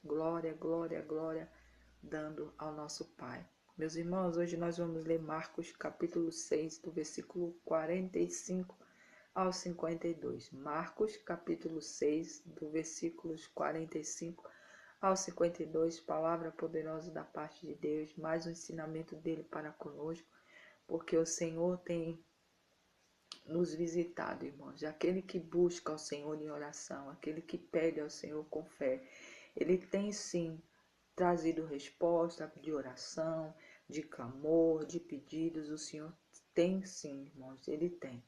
Glória, glória, glória, dando ao nosso Pai. Meus irmãos, hoje nós vamos ler Marcos capítulo 6, do versículo 45 ao 52. Marcos capítulo 6, do versículos 45 ao 52, palavra poderosa da parte de Deus, mais um ensinamento dele para conosco, porque o Senhor tem nos visitado, irmãos. Aquele que busca ao Senhor em oração, aquele que pede ao Senhor com fé, ele tem sim trazido resposta de oração, de clamor, de pedidos. O Senhor tem sim, irmãos, ele tem.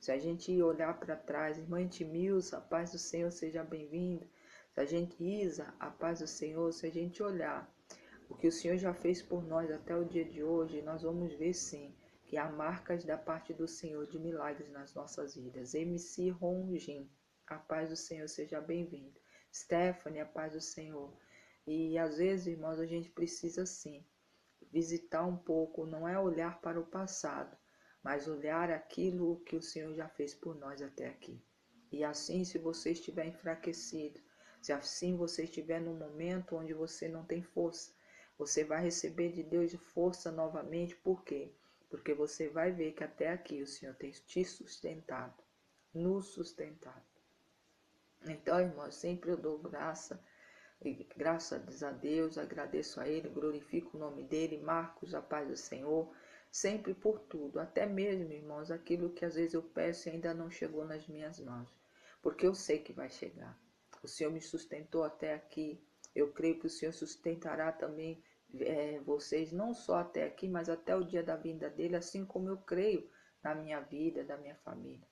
Se a gente olhar para trás, irmã Timilza, a paz do Senhor seja bem-vinda. Se a gente Isa, a paz do Senhor, se a gente olhar o que o Senhor já fez por nós até o dia de hoje, nós vamos ver sim que há marcas da parte do Senhor de milagres nas nossas vidas. MC Ronjin, a paz do Senhor seja bem-vindo. Stephanie, a paz do Senhor. E às vezes, irmãos, a gente precisa sim visitar um pouco, não é olhar para o passado, mas olhar aquilo que o Senhor já fez por nós até aqui. E assim, se você estiver enfraquecido, se assim você estiver num momento onde você não tem força, você vai receber de Deus força novamente. Por quê? Porque você vai ver que até aqui o Senhor tem te sustentado, nos sustentado. Então, irmãos, sempre eu dou graças a Deus, agradeço a Ele, glorifico o nome dEle, Marcos, a paz do Senhor, sempre por tudo, até mesmo, irmãos, aquilo que às vezes eu peço e ainda não chegou nas minhas mãos, porque eu sei que vai chegar. O Senhor me sustentou até aqui, eu creio que o Senhor sustentará também vocês, não só até aqui, mas até o dia da vinda dEle, assim como eu creio na minha vida, da minha família.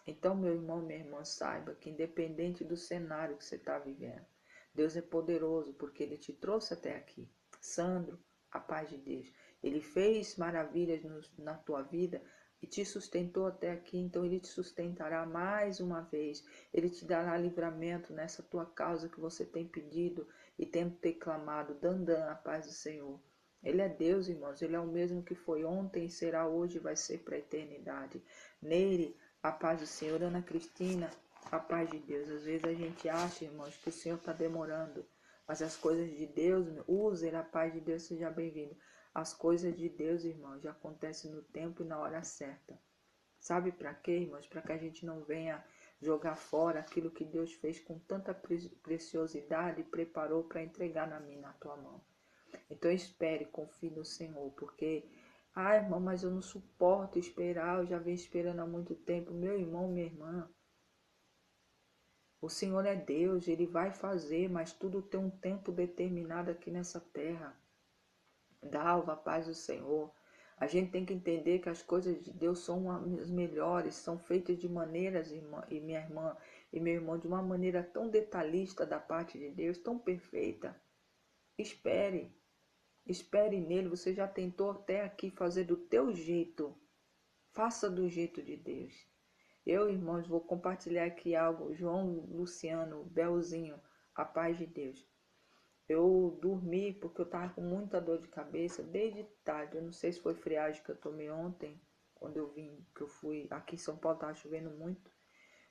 Então, meu irmão, minha irmã, saiba que independente do cenário que você está vivendo, Deus é poderoso porque Ele te trouxe até aqui. Sandro, a paz de Deus. Ele fez maravilhas na tua vida e te sustentou até aqui, então Ele te sustentará mais uma vez. Ele te dará livramento nessa tua causa que você tem pedido e tem clamado. Dandan, a paz do Senhor. Ele é Deus, irmãos. Ele é o mesmo que foi ontem, será hoje, vai ser para a eternidade. Nele, a paz do Senhor. Ana Cristina, a paz de Deus. Às vezes a gente acha, irmãos, que o Senhor está demorando, mas as coisas de Deus, use a paz de Deus, seja bem-vindo. As coisas de Deus, irmãos, já acontecem no tempo e na hora certa. Sabe para quê, irmãos? Para que a gente não venha jogar fora aquilo que Deus fez com tanta preciosidade e preparou para entregar na minha, na tua mão. Então espere, confie no Senhor, porque irmão, mas eu não suporto esperar, eu já venho esperando há muito tempo. Meu irmão, minha irmã, o Senhor é Deus, Ele vai fazer, mas tudo tem um tempo determinado aqui nessa terra. Dalva, a paz do Senhor. A gente tem que entender que as coisas de Deus são as melhores, são feitas de maneiras, irmã, e minha irmã e meu irmão, de uma maneira tão detalhista da parte de Deus, tão perfeita. Espere. Espere nele, você já tentou até aqui fazer do teu jeito. Faça do jeito de Deus. Eu, irmãos, vou compartilhar aqui algo. João Luciano, Belzinho, a paz de Deus. Eu dormi porque eu estava com muita dor de cabeça desde tarde. Eu não sei se foi friagem que eu tomei ontem, quando eu vim, que eu fui. Aqui em São Paulo estava chovendo muito,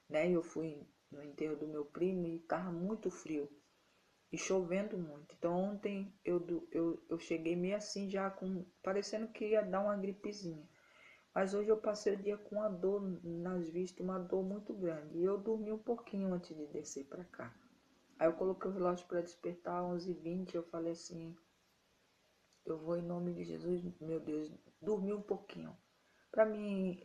né? Eu fui no enterro do meu primo e estava muito frio e chovendo muito. Então ontem eu cheguei meio assim já parecendo que ia dar uma gripezinha. Mas hoje eu passei o dia com uma dor nas vistas, uma dor muito grande. E eu dormi um pouquinho antes de descer para cá. Aí eu coloquei o relógio para despertar às 11h20. Eu falei assim, eu vou em nome de Jesus, meu Deus, dormi um pouquinho. Para mim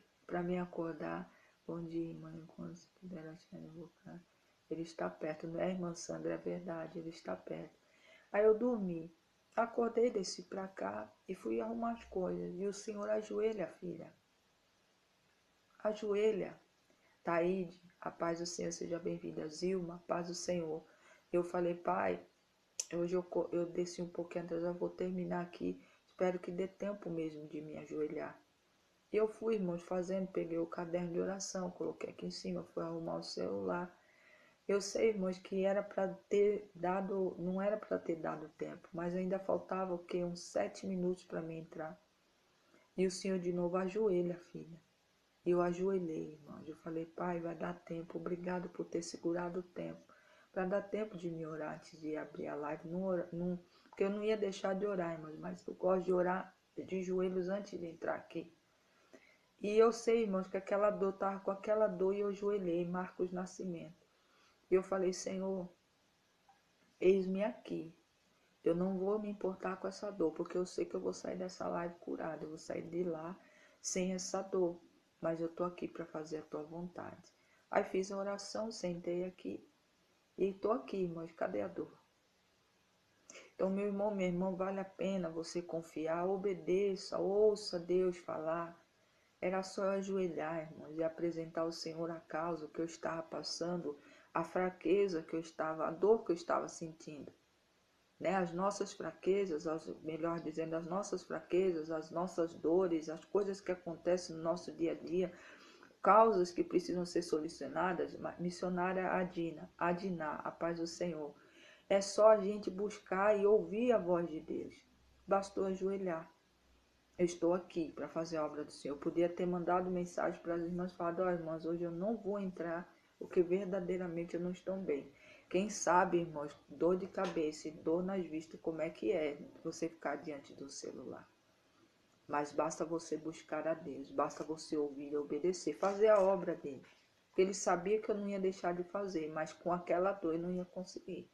acordar. Bom dia, mãe, quando se puder achar no vulcão. Ele está perto, não é, irmã Sandra? É verdade, ele está perto. Aí eu dormi, acordei, desci pra cá e fui arrumar as coisas. E o Senhor ajoelha, filha. Ajoelha. Taíde, a paz do Senhor seja bem-vinda. Zilma, a paz do Senhor. Eu falei, pai, hoje eu desci um pouquinho atrás, eu vou terminar aqui. Espero que dê tempo mesmo de me ajoelhar. E eu fui, irmãos, fazendo, peguei o caderno de oração, coloquei aqui em cima, fui arrumar o celular. Eu sei, irmãos, que era para ter dado, não era para ter dado tempo, mas ainda faltava o quê? Uns 7 minutos para mim entrar. E o Senhor de novo ajoelha, filha. E eu ajoelhei, irmãos. Eu falei, pai, vai dar tempo. Obrigado por ter segurado o tempo. para dar tempo de me orar antes de abrir a live. Porque eu não ia deixar de orar, irmãos, mas eu gosto de orar de joelhos antes de entrar aqui. E eu sei, irmãos, que aquela dor, estava com aquela dor e eu ajoelhei, Marcos Nascimento. E eu falei, Senhor, eis-me aqui. Eu não vou me importar com essa dor, porque eu sei que eu vou sair dessa live curada. Eu vou sair de lá sem essa dor. Mas eu estou aqui para fazer a tua vontade. Aí fiz a oração, sentei aqui. E estou aqui, irmãos. Cadê a dor? Então, meu irmão, minha irmã, vale a pena você confiar. Obedeça, ouça Deus falar. Era só eu ajoelhar, irmãos, e apresentar ao Senhor a causa que eu estava passando, a fraqueza que eu estava, a dor que eu estava sentindo. Né? As nossas fraquezas, melhor dizendo, as nossas fraquezas, as nossas dores, as coisas que acontecem no nosso dia a dia, causas que precisam ser solucionadas. Missionária Adiná, a paz do Senhor. É só a gente buscar e ouvir a voz de Deus. Bastou ajoelhar. Eu estou aqui para fazer a obra do Senhor. Eu podia ter mandado mensagem para as irmãs, falado, irmãs, hoje eu não vou entrar, porque verdadeiramente eu não estou bem. Quem sabe, irmãos, dor de cabeça e dor nas vistas, como é que é você ficar diante do celular. Mas basta você buscar a Deus, basta você ouvir e obedecer, fazer a obra dele. Porque ele sabia que eu não ia deixar de fazer, mas com aquela dor eu não ia conseguir.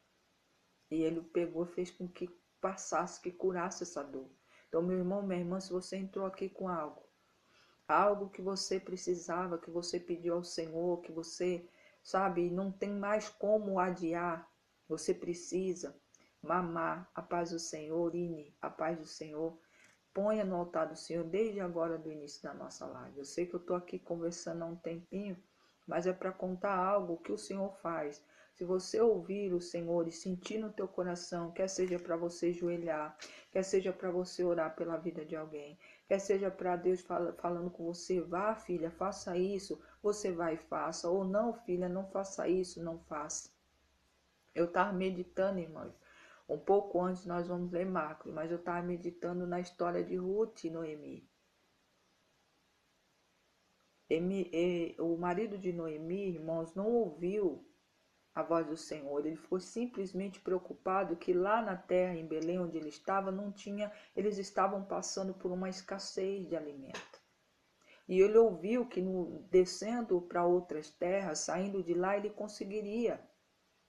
E ele pegou, fez com que passasse, que curasse essa dor. Então, meu irmão, minha irmã, se você entrou aqui com algo que você precisava, que você pediu ao Senhor, que você, sabe, não tem mais como adiar, você precisa, mamar, a paz do Senhor, Ine, a paz do Senhor, ponha no altar do Senhor desde agora do início da nossa live. Eu sei que eu estou aqui conversando há um tempinho, mas é para contar algo que o Senhor faz. Se você ouvir o Senhor e sentir no teu coração, quer seja para você ajoelhar, quer seja para você orar pela vida de alguém, quer seja para Deus falando com você, vá filha, faça isso, você vai e faça, ou não filha, não faça isso, não faça. Eu estava meditando, irmãos, um pouco antes nós vamos ler Marcos, mas eu estava meditando na história de Ruth e Noemi. O marido de Noemi, irmãos, não ouviu a voz do Senhor. Ele ficou simplesmente preocupado que lá na terra, em Belém, onde ele estava, não tinha, eles estavam passando por uma escassez de alimento. E ele ouviu que descendo para outras terras, saindo de lá, ele conseguiria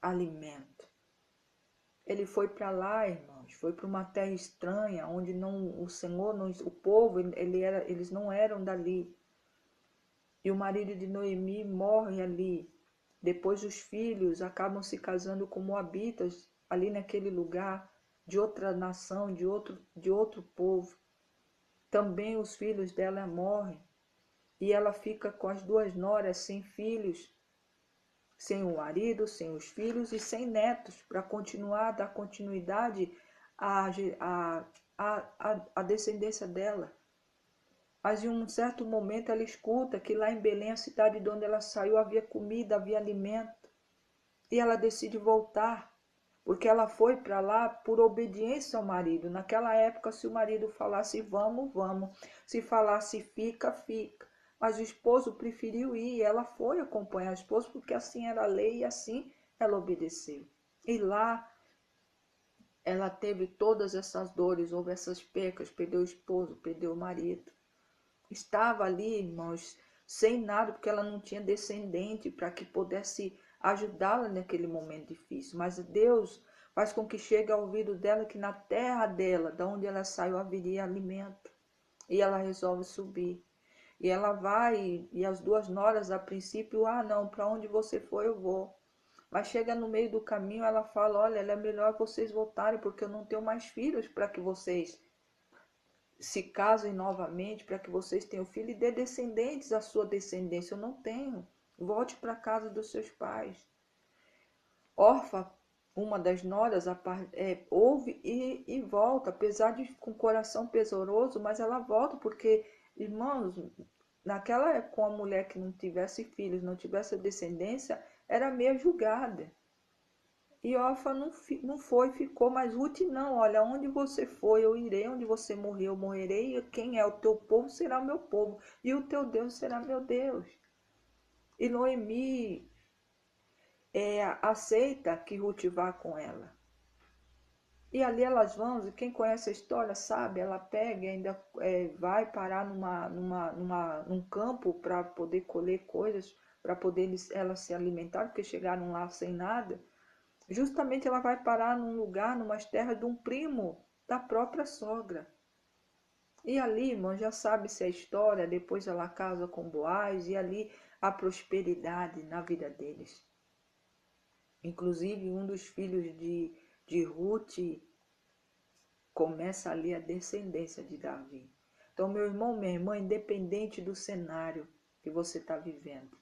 alimento. Ele foi para lá, irmãos, foi para uma terra estranha, onde não, o Senhor, não, o povo, eles não eram dali. E o marido de Noemi morre ali. Depois os filhos acabam se casando com moabitas ali naquele lugar, de outra nação, de outro povo. Também os filhos dela morrem. E ela fica com as duas noras sem filhos, sem o marido, sem os filhos e sem netos, para continuar, dar continuidade à descendência dela. Mas em um certo momento ela escuta que lá em Belém, a cidade de onde ela saiu, havia comida, havia alimento. E ela decide voltar, porque ela foi para lá por obediência ao marido. Naquela época, se o marido falasse vamos, vamos. Se falasse fica, fica. Mas o esposo preferiu ir e ela foi acompanhar o esposo, porque assim era a lei e assim ela obedeceu. E lá ela teve todas essas dores, houve essas percas, perdeu o esposo, perdeu o marido. Estava ali, irmãos, sem nada, porque ela não tinha descendente para que pudesse ajudá-la naquele momento difícil. Mas Deus faz com que chegue ao ouvido dela que na terra dela, da onde ela saiu, haveria alimento. E ela resolve subir. E ela vai, e as duas noras, a princípio, não, para onde você for eu vou. Mas chega no meio do caminho, ela fala, olha, é melhor vocês voltarem, porque eu não tenho mais filhos para que vocês se casem novamente, para que vocês tenham filho e dê descendentes à sua descendência. Eu não tenho. Volte para a casa dos seus pais. Orfa, uma das noras, ouve e volta, apesar de com o coração pesoroso, mas ela volta, porque, irmãos, naquela época, uma mulher que não tivesse filhos, não tivesse descendência, era meio julgada. E Orfa não foi, ficou, mas Ruth não, olha, onde você foi, eu irei, onde você morreu, eu morrerei, e quem é o teu povo será o meu povo, e o teu Deus será meu Deus. E Noemi aceita que Ruth vá com ela. E ali elas vão, e quem conhece a história sabe, ela pega e ainda vai parar num campo para poder colher coisas, para poder ela se alimentar, porque chegaram lá sem nada. Justamente ela vai parar num lugar, numas terras de um primo da própria sogra. E ali, irmão, já sabe-se a história, depois ela casa com Boaz, e ali há prosperidade na vida deles. Inclusive, um dos filhos de Ruth começa ali a descendência de Davi. Então, meu irmão, minha irmã, independente do cenário que você está vivendo,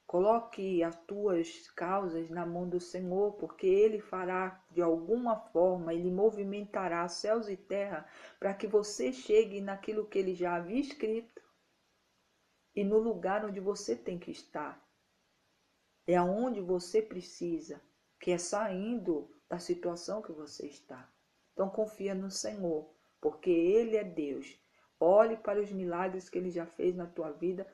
coloque as tuas causas na mão do Senhor, porque Ele fará de alguma forma, Ele movimentará céus e terra para que você chegue naquilo que Ele já havia escrito e no lugar onde você tem que estar. É aonde você precisa, que é saindo da situação que você está. Então confia no Senhor, porque Ele é Deus. Olhe para os milagres que Ele já fez na tua vida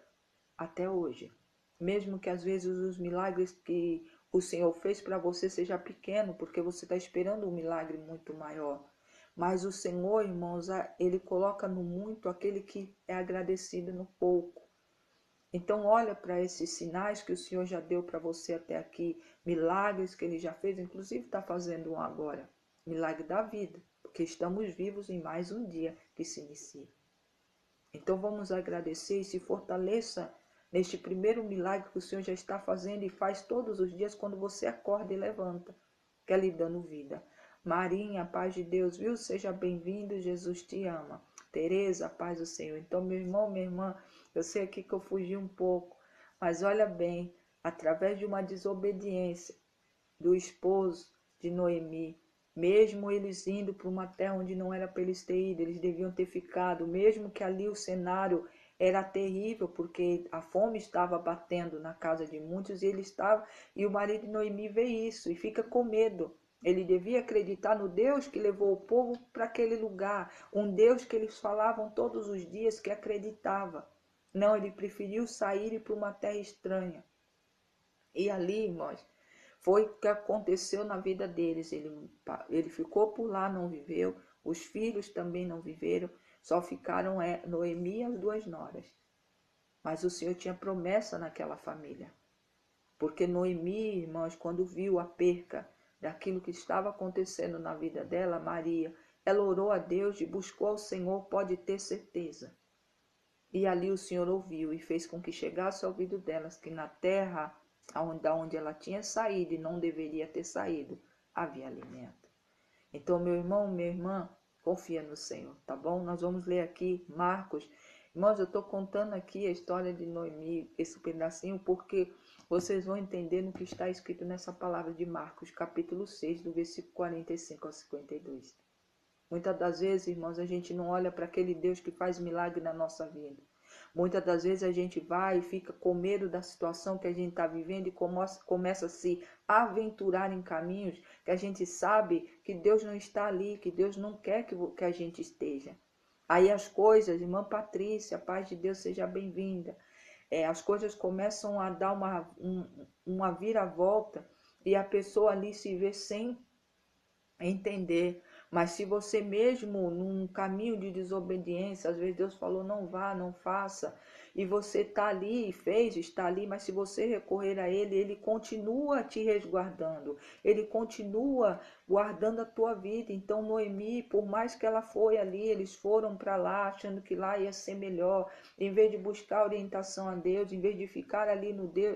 até hoje. Mesmo que às vezes os milagres que o Senhor fez para você seja pequeno, porque você está esperando um milagre muito maior. Mas o Senhor, irmãos, Ele coloca no muito aquele que é agradecido no pouco. Então olha para esses sinais que o Senhor já deu para você até aqui, milagres que Ele já fez, inclusive está fazendo um agora, milagre da vida, porque estamos vivos em mais um dia que se inicia. Então vamos agradecer e se fortaleça neste primeiro milagre que o Senhor já está fazendo e faz todos os dias quando você acorda e levanta, que é lhe dando vida. Marinha, a paz de Deus, viu? Seja bem-vindo, Jesus te ama. Tereza, a paz do Senhor. Então, meu irmão, minha irmã, eu sei aqui que eu fugi um pouco, mas olha bem, através de uma desobediência do esposo de Noemi, mesmo eles indo para uma terra onde não era para eles terem ido, eles deviam ter ficado, mesmo que ali o cenário era terrível, porque a fome estava batendo na casa de muitos e o marido de Noemi vê isso e fica com medo. Ele devia acreditar no Deus que levou o povo para aquele lugar, um Deus que eles falavam todos os dias que acreditava. Não, ele preferiu sair para uma terra estranha. E ali, irmãos, foi o que aconteceu na vida deles. Ele ficou por lá, não viveu. Os filhos também não viveram. Só ficaram Noemi e as duas noras. Mas o Senhor tinha promessa naquela família. Porque Noemi, irmãos, quando viu a perca daquilo que estava acontecendo na vida dela, Maria, ela orou a Deus e buscou ao Senhor, pode ter certeza. E ali o Senhor ouviu e fez com que chegasse ao ouvido delas que na terra da onde ela tinha saído e não deveria ter saído, havia alimento. Então, meu irmão, minha irmã, confia no Senhor, tá bom? Nós vamos ler aqui Marcos. Irmãos, eu estou contando aqui a história de Noemi, esse pedacinho, porque vocês vão entender no que está escrito nessa palavra de Marcos, capítulo 6, do versículo 45 ao 52. Muitas das vezes, irmãos, a gente não olha para aquele Deus que faz milagre na nossa vida. Muitas das vezes a gente vai e fica com medo da situação que a gente está vivendo e começa a se aventurar em caminhos que a gente sabe que Deus não está ali, que Deus não quer que a gente esteja. Aí as coisas, irmã Patrícia, a paz de Deus seja bem-vinda. As coisas começam a dar uma viravolta e a pessoa ali se vê sem entender. Mas se você mesmo num caminho de desobediência, às vezes Deus falou não vá, não faça, e você está ali e fez, está ali, mas se você recorrer a Ele, Ele continua te resguardando, Ele continua guardando a tua vida. Então Noemi, por mais que ela foi ali, eles foram para lá achando que lá ia ser melhor, em vez de buscar orientação a Deus, em vez de ficar ali,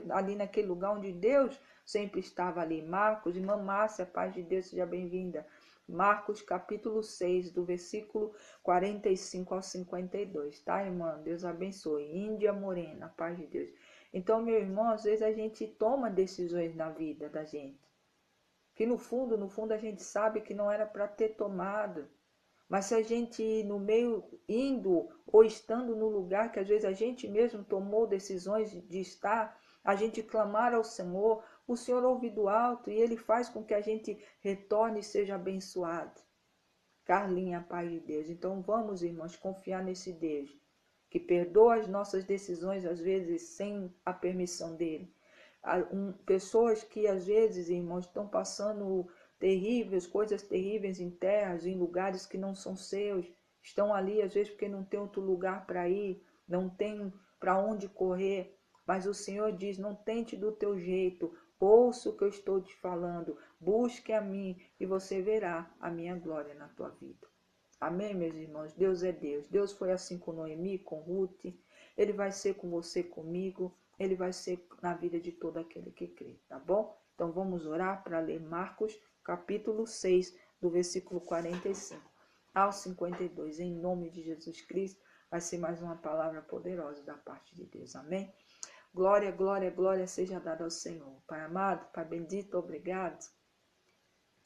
ali naquele lugar onde Deus sempre estava ali. Marcos, irmã Márcia, paz de Deus, seja bem-vinda. Marcos capítulo 6, do versículo 45 ao 52, tá, irmã? Deus abençoe. Índia Morena, paz de Deus. Então, meu irmão, às vezes a gente toma decisões na vida da gente, que no fundo a gente sabe que não era para ter tomado. Mas se a gente no meio indo ou estando no lugar que às vezes a gente mesmo tomou decisões de estar, a gente clamar ao Senhor, o Senhor ouve do alto e Ele faz com que a gente retorne e seja abençoado. Carlinha, paz de Deus. Então vamos, irmãos, confiar nesse Deus que perdoa as nossas decisões às vezes sem a permissão dele. pessoas que às vezes, irmãos, estão passando coisas terríveis em terras, em lugares que não são seus, estão ali às vezes porque não tem outro lugar para ir, não tem para onde correr, mas o Senhor diz: não tente do teu jeito, ouça o que eu estou te falando, busque a mim e você verá a minha glória na tua vida. Amém, meus irmãos? Deus é Deus. Deus foi assim com Noemi, com Ruth. Ele vai ser com você, comigo. Ele vai ser na vida de todo aquele que crê, tá bom? Então vamos orar para ler Marcos, capítulo 6, do versículo 45 ao 52. Em nome de Jesus Cristo, vai ser mais uma palavra poderosa da parte de Deus. Amém? Glória, glória, glória seja dada ao Senhor. Pai amado, Pai bendito, obrigado.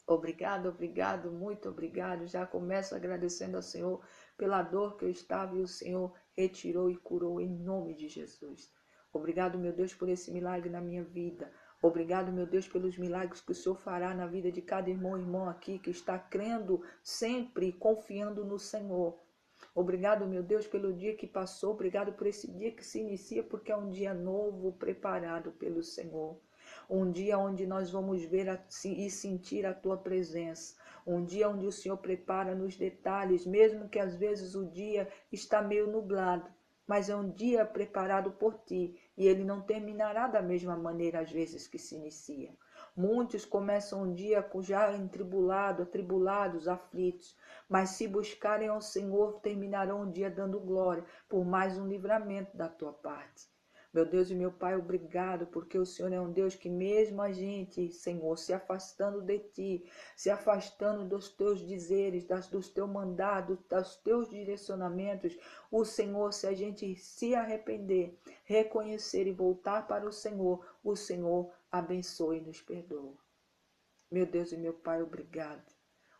Obrigado, obrigado, muito obrigado. Já começo agradecendo ao Senhor pela dor que eu estava e o Senhor retirou e curou em nome de Jesus. Obrigado, meu Deus, por esse milagre na minha vida. Obrigado, meu Deus, pelos milagres que o Senhor fará na vida de cada irmão e irmã aqui que está crendo sempre e confiando no Senhor. Obrigado, meu Deus, pelo dia que passou. Obrigado por esse dia que se inicia, porque é um dia novo preparado pelo Senhor. Um dia onde nós vamos ver e sentir a tua presença. Um dia onde o Senhor prepara nos detalhes, mesmo que às vezes o dia está meio nublado. Mas é um dia preparado por ti e ele não terminará da mesma maneira às vezes que se inicia. Muitos começam um dia já atribulados, aflitos, mas se buscarem ao Senhor, terminarão o dia dando glória por mais um livramento da tua parte. Meu Deus e meu Pai, obrigado, porque o Senhor é um Deus que mesmo a gente, Senhor, se afastando de Ti, se afastando dos Teus dizeres, dos Teus mandados, dos Teus direcionamentos, o Senhor, se a gente se arrepender, reconhecer e voltar para o Senhor abençoe e nos perdoa. Meu Deus e meu Pai, obrigado.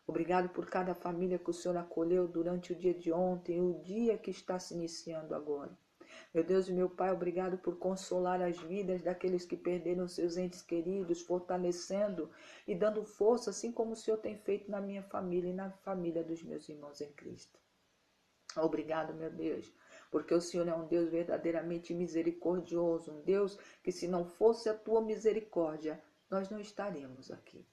Obrigado por cada família que o Senhor acolheu durante o dia de ontem e o dia que está se iniciando agora. Meu Deus e meu Pai, obrigado por consolar as vidas daqueles que perderam seus entes queridos, fortalecendo e dando força, assim como o Senhor tem feito na minha família e na família dos meus irmãos em Cristo. Obrigado, meu Deus, porque o Senhor é um Deus verdadeiramente misericordioso, um Deus que, se não fosse a tua misericórdia, nós não estaríamos aqui.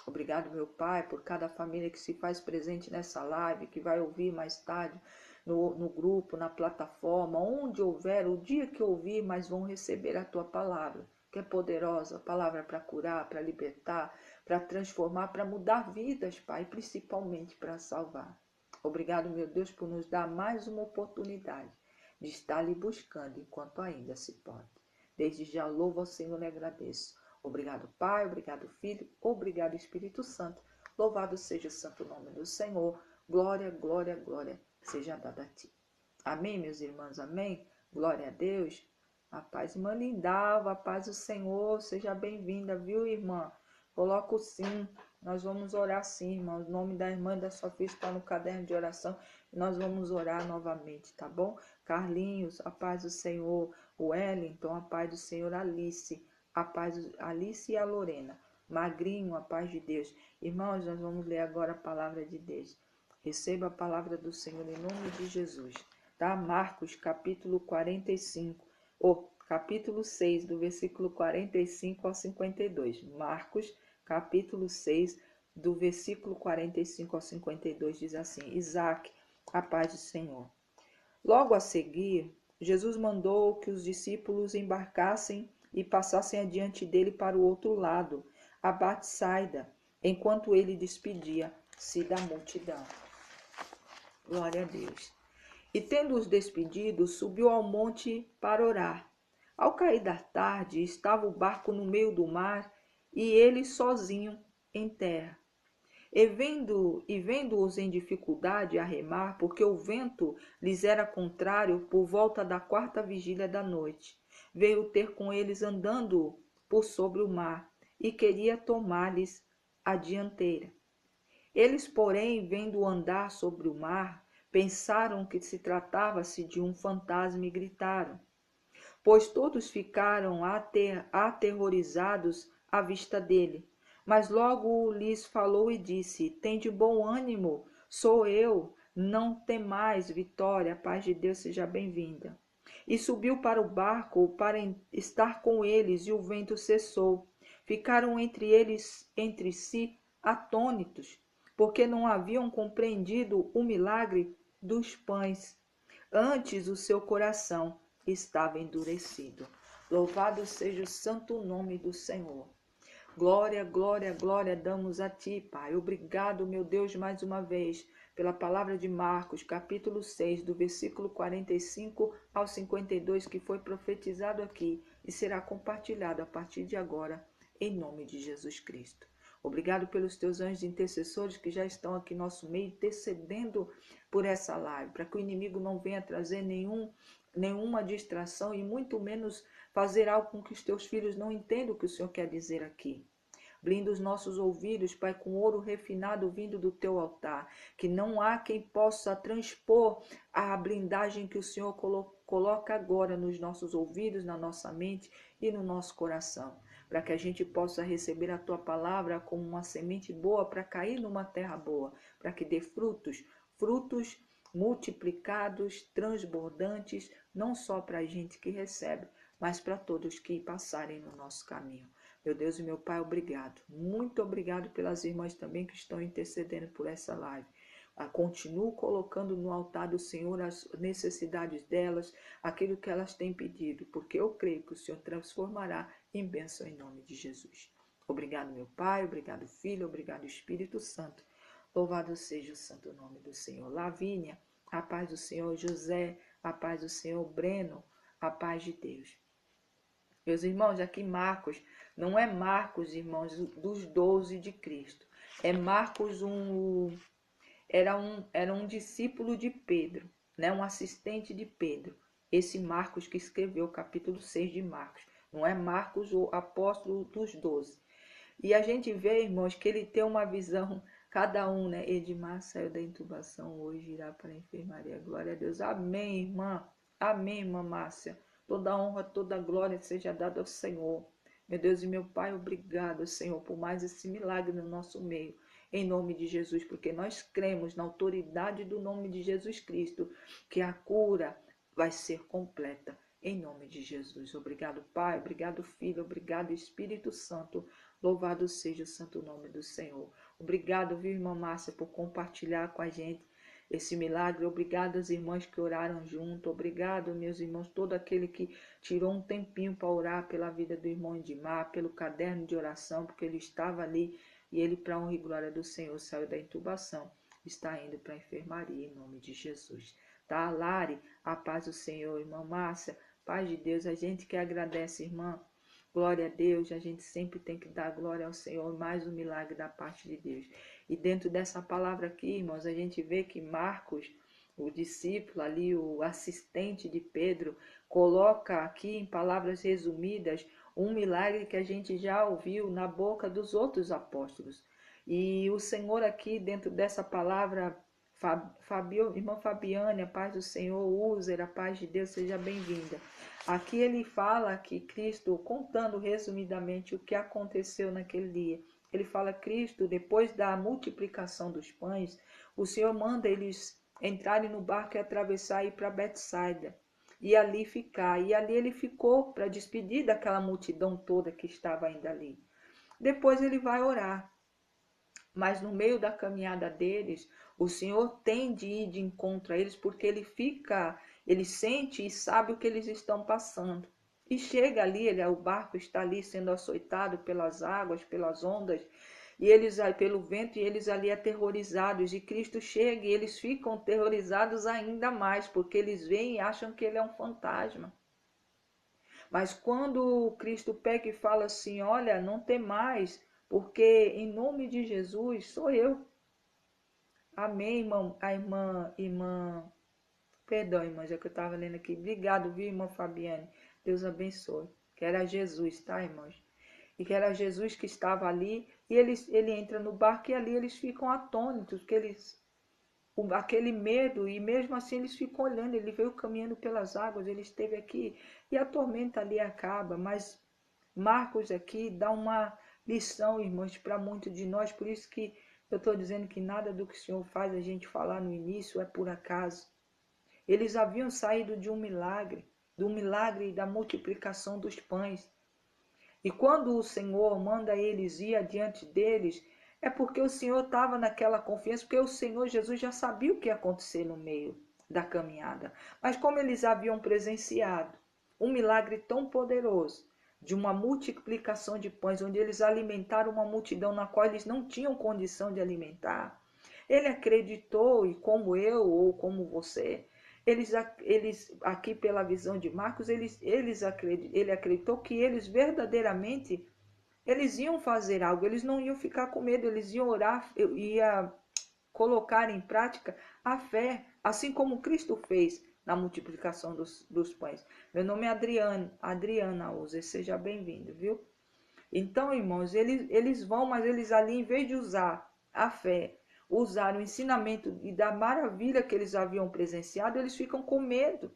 Obrigado, meu Pai, por cada família que se faz presente nessa live, que vai ouvir mais tarde no grupo, na plataforma, onde houver, o dia que ouvir, mas vão receber a tua palavra, que é poderosa, a palavra para curar, para libertar, para transformar, para mudar vidas, Pai, principalmente para salvar. Obrigado, meu Deus, por nos dar mais uma oportunidade de estar lhe buscando enquanto ainda se pode. Desde já louvo ao Senhor e agradeço. Obrigado, Pai, obrigado, Filho, obrigado, Espírito Santo. Louvado seja o santo nome do Senhor. Glória, glória, glória seja dada a ti. Amém, meus irmãos, amém? Glória a Deus. A paz, irmã Lindalva, a paz do Senhor, seja bem-vinda, viu, irmã? Coloca o sim, nós vamos orar sim, irmã. O nome da irmã e da sua filha está no caderno de oração e nós vamos orar novamente, tá bom? Carlinhos, a paz do Senhor. Wellington, a paz do Senhor. Alice, a paz Alice e a Lorena. Magrinho, a paz de Deus. Irmãos, nós vamos ler agora a palavra de Deus. Receba a palavra do Senhor em nome de Jesus. Tá? Marcos, capítulo 45, capítulo 6, do versículo 45 ao 52. Marcos, capítulo 6, do versículo 45 ao 52, diz assim: Isaac, a paz do Senhor. Logo a seguir, Jesus mandou que os discípulos embarcassem e passassem adiante dele para o outro lado, a Betsaida, enquanto ele despedia-se da multidão. Glória a Deus. E tendo-os despedido, subiu ao monte para orar. Ao cair da tarde, estava o barco no meio do mar e ele sozinho em terra. E vendo-os em dificuldade a remar, porque o vento lhes era contrário, por volta da 4ª vigília da noite, veio ter com eles andando por sobre o mar, e queria tomar-lhes a dianteira. Eles, porém, vendo-o andar sobre o mar, pensaram que se tratava-se de um fantasma e gritaram, pois todos ficaram aterrorizados à vista dele. Mas logo lhes falou e disse: Tende bom ânimo, sou eu, não temais. Vitória, a paz de Deus seja bem-vinda. e subiu para o barco para estar com eles, e o vento cessou. Ficaram entre si atônitos, porque não haviam compreendido o milagre dos pães. Antes o seu coração estava endurecido. Louvado seja o santo nome do Senhor. Glória, glória, glória damos a ti, Pai. Obrigado, meu Deus, mais uma vez, pela palavra de Marcos, capítulo 6, do versículo 45 ao 52, que foi profetizado aqui e será compartilhado a partir de agora, em nome de Jesus Cristo. Obrigado pelos teus anjos intercessores que já estão aqui no nosso meio, intercedendo por essa live, para que o inimigo não venha trazer nenhuma distração e muito menos fazer algo com que os teus filhos não entendam o que o Senhor quer dizer aqui. Blinda os nossos ouvidos, Pai, com ouro refinado vindo do teu altar, que não há quem possa transpor a blindagem que o Senhor coloca agora nos nossos ouvidos, na nossa mente e no nosso coração, para que a gente possa receber a tua palavra como uma semente boa para cair numa terra boa, para que dê frutos multiplicados, transbordantes, não só para a gente que recebe, mas para todos que passarem no nosso caminho. Meu Deus e meu Pai, obrigado. Muito obrigado pelas irmãs também que estão intercedendo por essa live. Continuo colocando no altar do Senhor as necessidades delas, aquilo que elas têm pedido, porque eu creio que o Senhor transformará em bênção em nome de Jesus. Obrigado, meu Pai, obrigado, Filho, obrigado, Espírito Santo. Louvado seja o santo nome do Senhor. Lavínia, a paz do Senhor. José, a paz do Senhor. Breno, a paz de Deus. Meus irmãos, aqui Marcos, não é Marcos, irmãos, dos 12 de Cristo. É Marcos, era um discípulo de Pedro, né? Um assistente de Pedro. Esse Marcos que escreveu o capítulo 6 de Marcos. Não é Marcos, o apóstolo dos 12. E a gente vê, irmãos, que ele tem uma visão, cada um, né? Edmar saiu da intubação hoje, irá para a enfermaria. Glória a Deus. Amém, irmã. Amém, irmã Márcia. Toda honra, toda glória seja dada ao Senhor. Meu Deus e meu Pai, obrigado, Senhor, por mais esse milagre no nosso meio. Em nome de Jesus, porque nós cremos na autoridade do nome de Jesus Cristo, que a cura vai ser completa. Em nome de Jesus. Obrigado, Pai. Obrigado, Filho. Obrigado, Espírito Santo. Louvado seja o santo nome do Senhor. Obrigado, viu, irmã Márcia, por compartilhar com a gente esse milagre. Obrigado às irmãs que oraram junto. Obrigado, meus irmãos, todo aquele que tirou um tempinho para orar pela vida do irmão Edmar, pelo caderno de oração, porque ele estava ali e ele, para a honra e glória do Senhor, saiu da intubação. Está indo para a enfermaria, em nome de Jesus. Tá, Lari? A paz do Senhor, irmã Márcia. Paz de Deus, a gente que agradece, irmã. Glória a Deus, a gente sempre tem que dar glória ao Senhor, mais um milagre da parte de Deus. E dentro dessa palavra aqui, irmãos, a gente vê que Marcos, o discípulo ali, o assistente de Pedro, coloca aqui em palavras resumidas um milagre que a gente já ouviu na boca dos outros apóstolos. E o Senhor aqui, dentro dessa palavra, irmã Fabiane, a paz do Senhor, User, a paz de Deus, seja bem-vinda. Aqui ele fala que Cristo, contando resumidamente o que aconteceu naquele dia, ele fala Cristo, depois da multiplicação dos pães, o Senhor manda eles entrarem no barco e atravessar e ir para Betsaida e ali ficar. E ali ele ficou para despedir daquela multidão toda que estava ainda ali. Depois ele vai orar. Mas no meio da caminhada deles, o Senhor tem de ir de encontro a eles, porque ele sente e sabe o que eles estão passando. E chega ali, o barco está ali sendo açoitado pelas águas, pelas ondas, e eles pelo vento, e eles ali aterrorizados. E Cristo chega e eles ficam aterrorizados ainda mais, porque eles veem e acham que ele é um fantasma. Mas quando Cristo pega e fala assim, olha, não tem mais, porque em nome de Jesus sou eu. Amém, irmã, perdão, irmã, já que eu estava lendo aqui. Obrigado, viu, irmã Fabiane? Deus abençoe. Que era Jesus, tá, irmãos? E que era Jesus que estava ali, e ele entra no barco e ali eles ficam atônitos, porque aquele medo, e mesmo assim eles ficam olhando, ele veio caminhando pelas águas, ele esteve aqui, e a tormenta ali acaba, mas Marcos aqui dá uma lição, irmãos, para muitos de nós, por isso que eu estou dizendo que nada do que o Senhor faz a gente falar no início é por acaso. Eles haviam saído de um milagre, do milagre e da multiplicação dos pães. E quando o Senhor manda eles ir adiante deles, é porque o Senhor estava naquela confiança, porque o Senhor Jesus já sabia o que ia acontecer no meio da caminhada. Mas como eles haviam presenciado um milagre tão poderoso, de uma multiplicação de pães, onde eles alimentaram uma multidão na qual eles não tinham condição de alimentar, ele acreditou, e como eu ou como você, eles aqui pela visão de Marcos, ele acreditou que eles verdadeiramente eles iam fazer algo, eles não iam ficar com medo, eles iam orar, ia colocar em prática a fé, assim como Cristo fez na multiplicação dos pães. Meu nome é Adriana Uzer, seja bem-vindo, viu? Então, irmãos, eles vão, mas eles ali, em vez de usar a fé, usar o ensinamento e da maravilha que eles haviam presenciado, eles ficam com medo.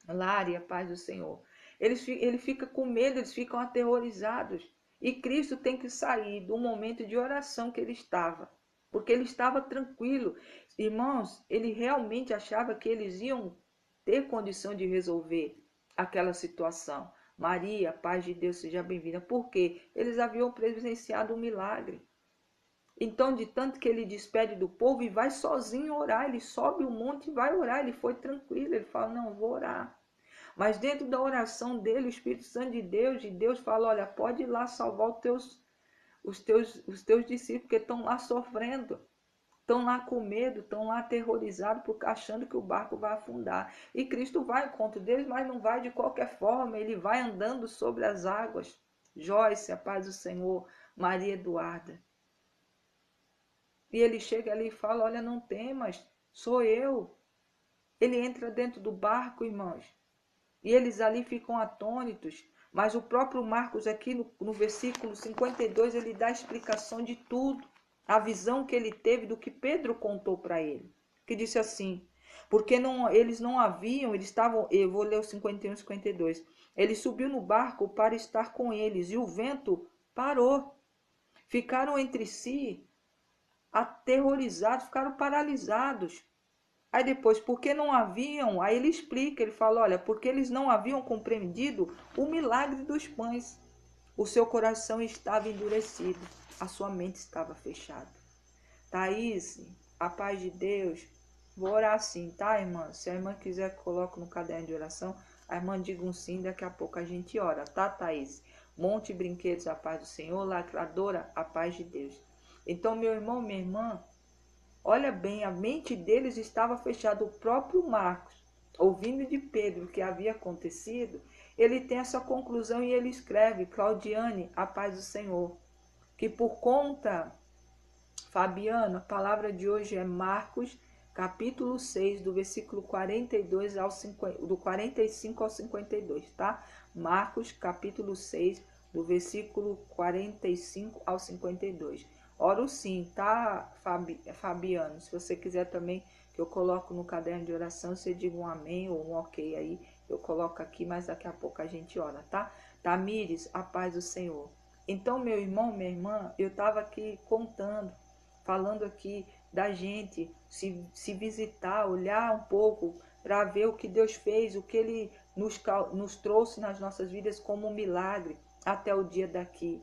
Lare, a paz do Senhor. Ele fica com medo, eles ficam aterrorizados. E Cristo tem que sair do momento de oração que ele estava, porque ele estava tranquilo. Irmãos, ele realmente achava que eles iam ter condição de resolver aquela situação. Maria, paz de Deus, seja bem-vinda. Porque eles haviam presenciado um milagre. Então, de tanto que ele despede do povo e vai sozinho orar, ele sobe o monte e vai orar. Ele foi tranquilo, ele fala, não, vou orar. Mas dentro da oração dele, o Espírito Santo de Deus fala, olha, pode ir lá salvar os teus discípulos, que estão lá sofrendo, estão lá com medo, estão lá aterrorizados, porque achando que o barco vai afundar. E Cristo vai ao encontro deles, mas não vai de qualquer forma, ele vai andando sobre as águas. Joyce, a paz do Senhor, Maria Eduarda. E ele chega ali e fala, olha, não temas, sou eu. Ele entra dentro do barco, irmãos. E eles ali ficam atônitos. Mas o próprio Marcos aqui no versículo 52, ele dá a explicação de tudo. A visão que ele teve do que Pedro contou para ele. Que disse assim, porque eles não haviam, eles estavam, eu vou ler o 51 e 52. Ele subiu no barco para estar com eles e o vento parou. Ficaram entre si aterrorizados, ficaram paralisados. Aí depois, porque não haviam, aí ele explica, ele fala, olha, porque eles não haviam compreendido o milagre dos pães. O seu coração estava endurecido, a sua mente estava fechada. Thaís, a paz de Deus, vou orar assim, tá, irmã? Se a irmã quiser, coloque no caderno de oração, a irmã diga um sim, daqui a pouco a gente ora, tá, Thaís? Monte Brinquedos, a paz do Senhor, Lacradora, a paz de Deus. Então, meu irmão, minha irmã, olha bem, a mente deles estava fechada. O próprio Marcos, ouvindo de Pedro o que havia acontecido, ele tem essa conclusão e ele escreve, Claudiane, a paz do Senhor, que por conta, Fabiano, a palavra de hoje é Marcos, capítulo 6, do versículo 42 ao 50, do 45 ao 52, tá? Marcos, capítulo 6, do versículo 45 ao 52. Oro sim, tá, Fabiano? Se você quiser também que eu coloco no caderno de oração, você diga um amém ou um ok aí, eu coloco aqui, mas daqui a pouco a gente ora, tá? Tamires, a paz do Senhor. Então, meu irmão, minha irmã, eu estava aqui contando, falando aqui da gente se visitar, olhar um pouco para ver o que Deus fez, o que Ele nos trouxe nas nossas vidas como um milagre até o dia daqui.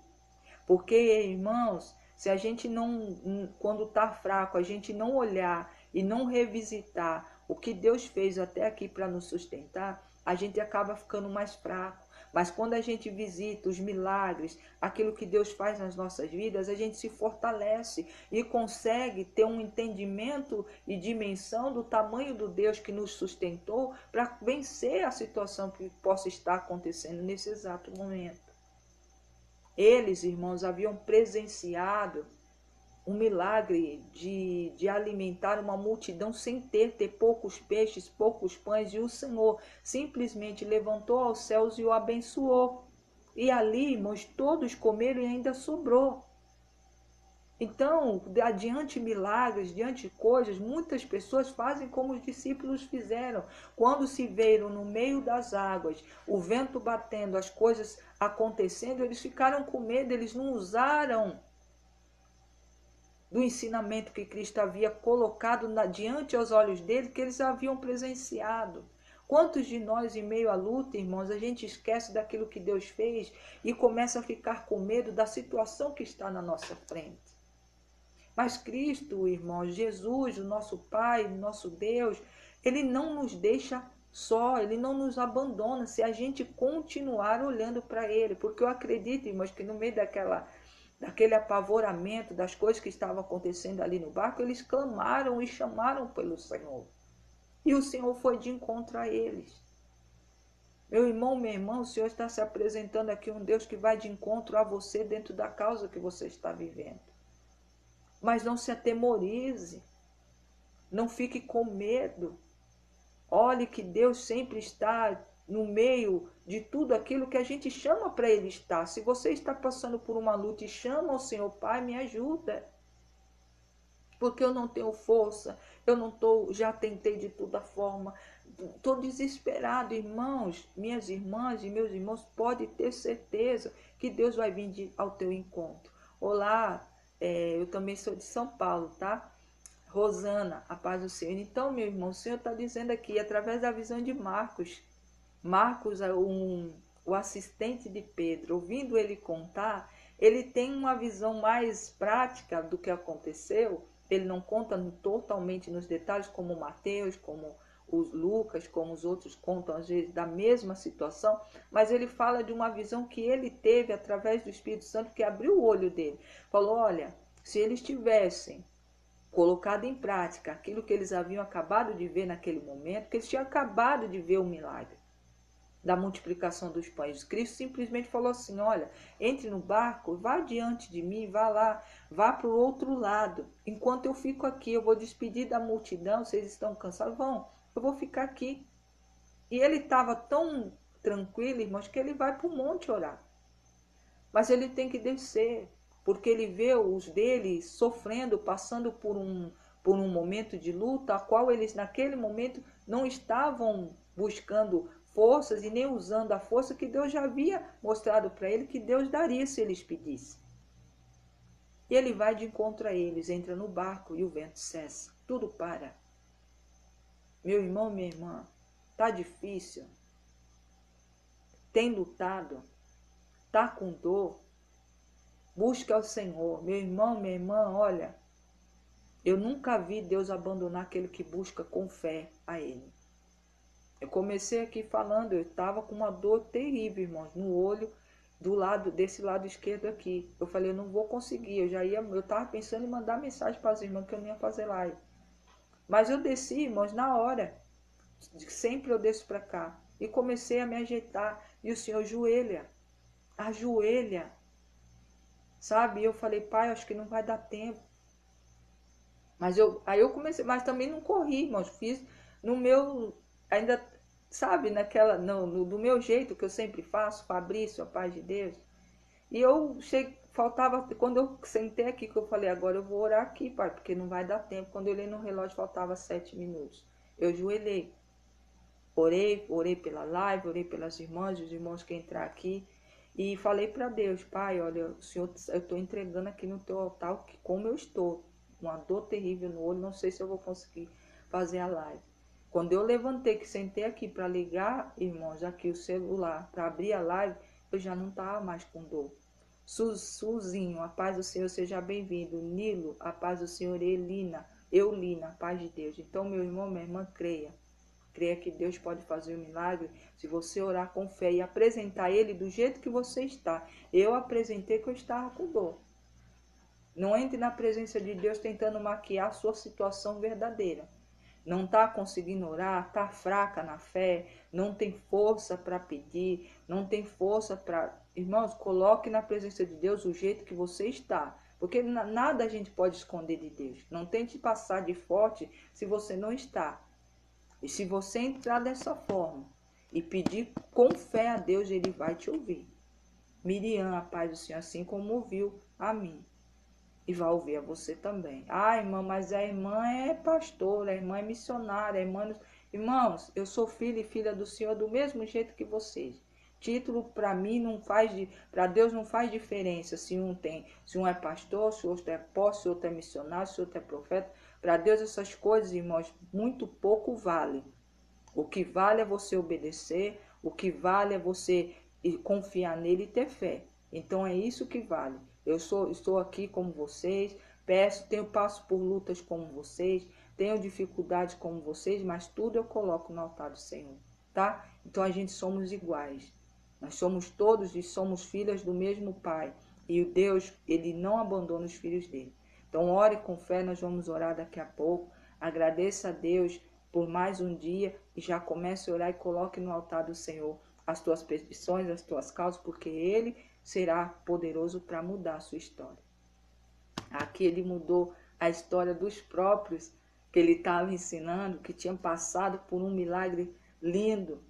Porque, irmãos, se a gente não, quando está fraco, a gente não olhar e não revisitar o que Deus fez até aqui para nos sustentar, a gente acaba ficando mais fraco. Mas quando a gente visita os milagres, aquilo que Deus faz nas nossas vidas, a gente se fortalece e consegue ter um entendimento e dimensão do tamanho do Deus que nos sustentou para vencer a situação que possa estar acontecendo nesse exato momento. Eles, irmãos, haviam presenciado um milagre de alimentar uma multidão sem ter poucos peixes, poucos pães, e o Senhor simplesmente levantou aos céus e o abençoou. E ali, irmãos, todos comeram e ainda sobrou. Então, diante de milagres, diante de coisas, muitas pessoas fazem como os discípulos fizeram. Quando se viram no meio das águas, o vento batendo, as coisas acontecendo, eles ficaram com medo, eles não usaram do ensinamento que Cristo havia colocado diante aos olhos dele, que eles haviam presenciado. Quantos de nós, em meio à luta, irmãos, a gente esquece daquilo que Deus fez e começa a ficar com medo da situação que está na nossa frente. Mas Cristo, irmãos, Jesus, o nosso Pai, o nosso Deus, Ele não nos deixa só, Ele não nos abandona se a gente continuar olhando para Ele. Porque eu acredito, irmãos, que no meio daquele apavoramento das coisas que estavam acontecendo ali no barco, eles clamaram e chamaram pelo Senhor. E o Senhor foi de encontro a eles. Meu irmão, minha irmã, o Senhor está se apresentando aqui um Deus que vai de encontro a você dentro da causa que você está vivendo. Mas não se atemorize, não fique com medo. Olhe que Deus sempre está no meio de tudo aquilo que a gente chama para Ele estar. Se você está passando por uma luta e chama ao Senhor, Pai, me ajuda. Porque eu não tenho força, eu não estou, já tentei de toda forma, estou desesperado, irmãos, minhas irmãs e meus irmãos, pode ter certeza que Deus vai vir ao teu encontro. Olá, eu também sou de São Paulo, tá? Rosana, a paz do Senhor. Então, meu irmão, o Senhor está dizendo aqui, através da visão de Marcos, o assistente de Pedro, ouvindo ele contar, ele tem uma visão mais prática do que aconteceu. Ele não conta totalmente nos detalhes, como Mateus, como os Lucas, como os outros contam às vezes da mesma situação, mas ele fala de uma visão que ele teve através do Espírito Santo, que abriu o olho dele. Falou, olha, se eles tivessem colocado em prática aquilo que eles haviam acabado de ver naquele momento, que eles tinham acabado de ver o milagre da multiplicação dos pães. Cristo simplesmente falou assim, olha, entre no barco, vá diante de mim, vá lá, vá para o outro lado. Enquanto eu fico aqui, eu vou despedir da multidão, vocês estão cansados? Vão, eu vou ficar aqui. E ele estava tão tranquilo, irmãos, que ele vai para o monte orar. Mas ele tem que descer, porque ele vê os dele sofrendo, passando por um momento de luta, a qual eles naquele momento não estavam buscando forças e nem usando a força que Deus já havia mostrado para ele que Deus daria se eles pedissem. E ele vai de encontro a eles, entra no barco e o vento cessa, tudo para. Meu irmão, minha irmã, tá difícil, tem lutado, tá com dor, busca ao Senhor. Meu irmão, minha irmã, olha, eu nunca vi Deus abandonar aquele que busca com fé a Ele. Eu comecei aqui falando, eu estava com uma dor terrível, irmãos, no olho desse lado esquerdo aqui. Eu falei, eu não vou conseguir, eu estava pensando em mandar mensagem para as irmãs que eu não ia fazer live. Mas eu desci, irmãos, na hora. Sempre eu desço para cá. E comecei a me ajeitar. E o Senhor ajoelha. Sabe? E eu falei, pai, acho que não vai dar tempo. Aí eu comecei, mas também não corri, irmãos. Fiz no meu, ainda, sabe, do meu jeito que eu sempre faço, Fabrício, a paz de Deus. E faltava, quando eu sentei aqui, que eu falei, agora eu vou orar aqui, pai, porque não vai dar tempo. Quando eu olhei no relógio, faltava 7 minutos. Eu ajoelhei. Orei pela live, orei pelas irmãs, os irmãos que entrar aqui. E falei para Deus, pai, olha, Senhor, eu estou entregando aqui no teu altar como eu estou. Uma dor terrível no olho, não sei se eu vou conseguir fazer a live. Quando eu levantei, que sentei aqui para ligar, irmãos, aqui o celular, para abrir a live, eu já não estava mais com dor. Suzinho, a paz do Senhor, seja bem-vindo. Nilo, a paz do Senhor. Eulina, a paz de Deus. Então, meu irmão, minha irmã, creia. Creia que Deus pode fazer um milagre se você orar com fé e apresentar Ele do jeito que você está. Eu apresentei que eu estava com dor. Não entre na presença de Deus tentando maquiar a sua situação verdadeira. Não está conseguindo orar, está fraca na fé, não tem força para pedir, não tem força para... Irmãos, coloque na presença de Deus o jeito que você está. Porque nada a gente pode esconder de Deus. Não tente passar de forte se você não está. E se você entrar dessa forma e pedir com fé a Deus, Ele vai te ouvir. Miriam, a paz do Senhor, assim como ouviu a mim. E vai ouvir a você também. Ah, irmã, mas a irmã é pastora, a irmã é missionária, a irmã... Irmãos, eu sou filha e filha do Senhor do mesmo jeito que vocês. Título para mim para Deus não faz diferença se um é pastor, se o outro é apóstolo, se o outro é missionário, se o outro é profeta. Para Deus essas coisas, irmãos, muito pouco valem. O que vale é você obedecer, o que vale é você confiar nele e ter fé. Então é isso que vale. Estou aqui como vocês, passo por lutas como vocês, tenho dificuldades como vocês, mas tudo eu coloco no altar do Senhor, tá? Então a gente somos iguais. Nós somos todos e somos filhas do mesmo Pai. E o Deus, ele não abandona os filhos dele. Então ore com fé, nós vamos orar daqui a pouco. Agradeça a Deus por mais um dia e já comece a orar e coloque no altar do Senhor as tuas petições, as tuas causas, porque Ele será poderoso para mudar a sua história. Aqui ele mudou a história dos próprios que ele estava ensinando, que tinham passado por um milagre lindo,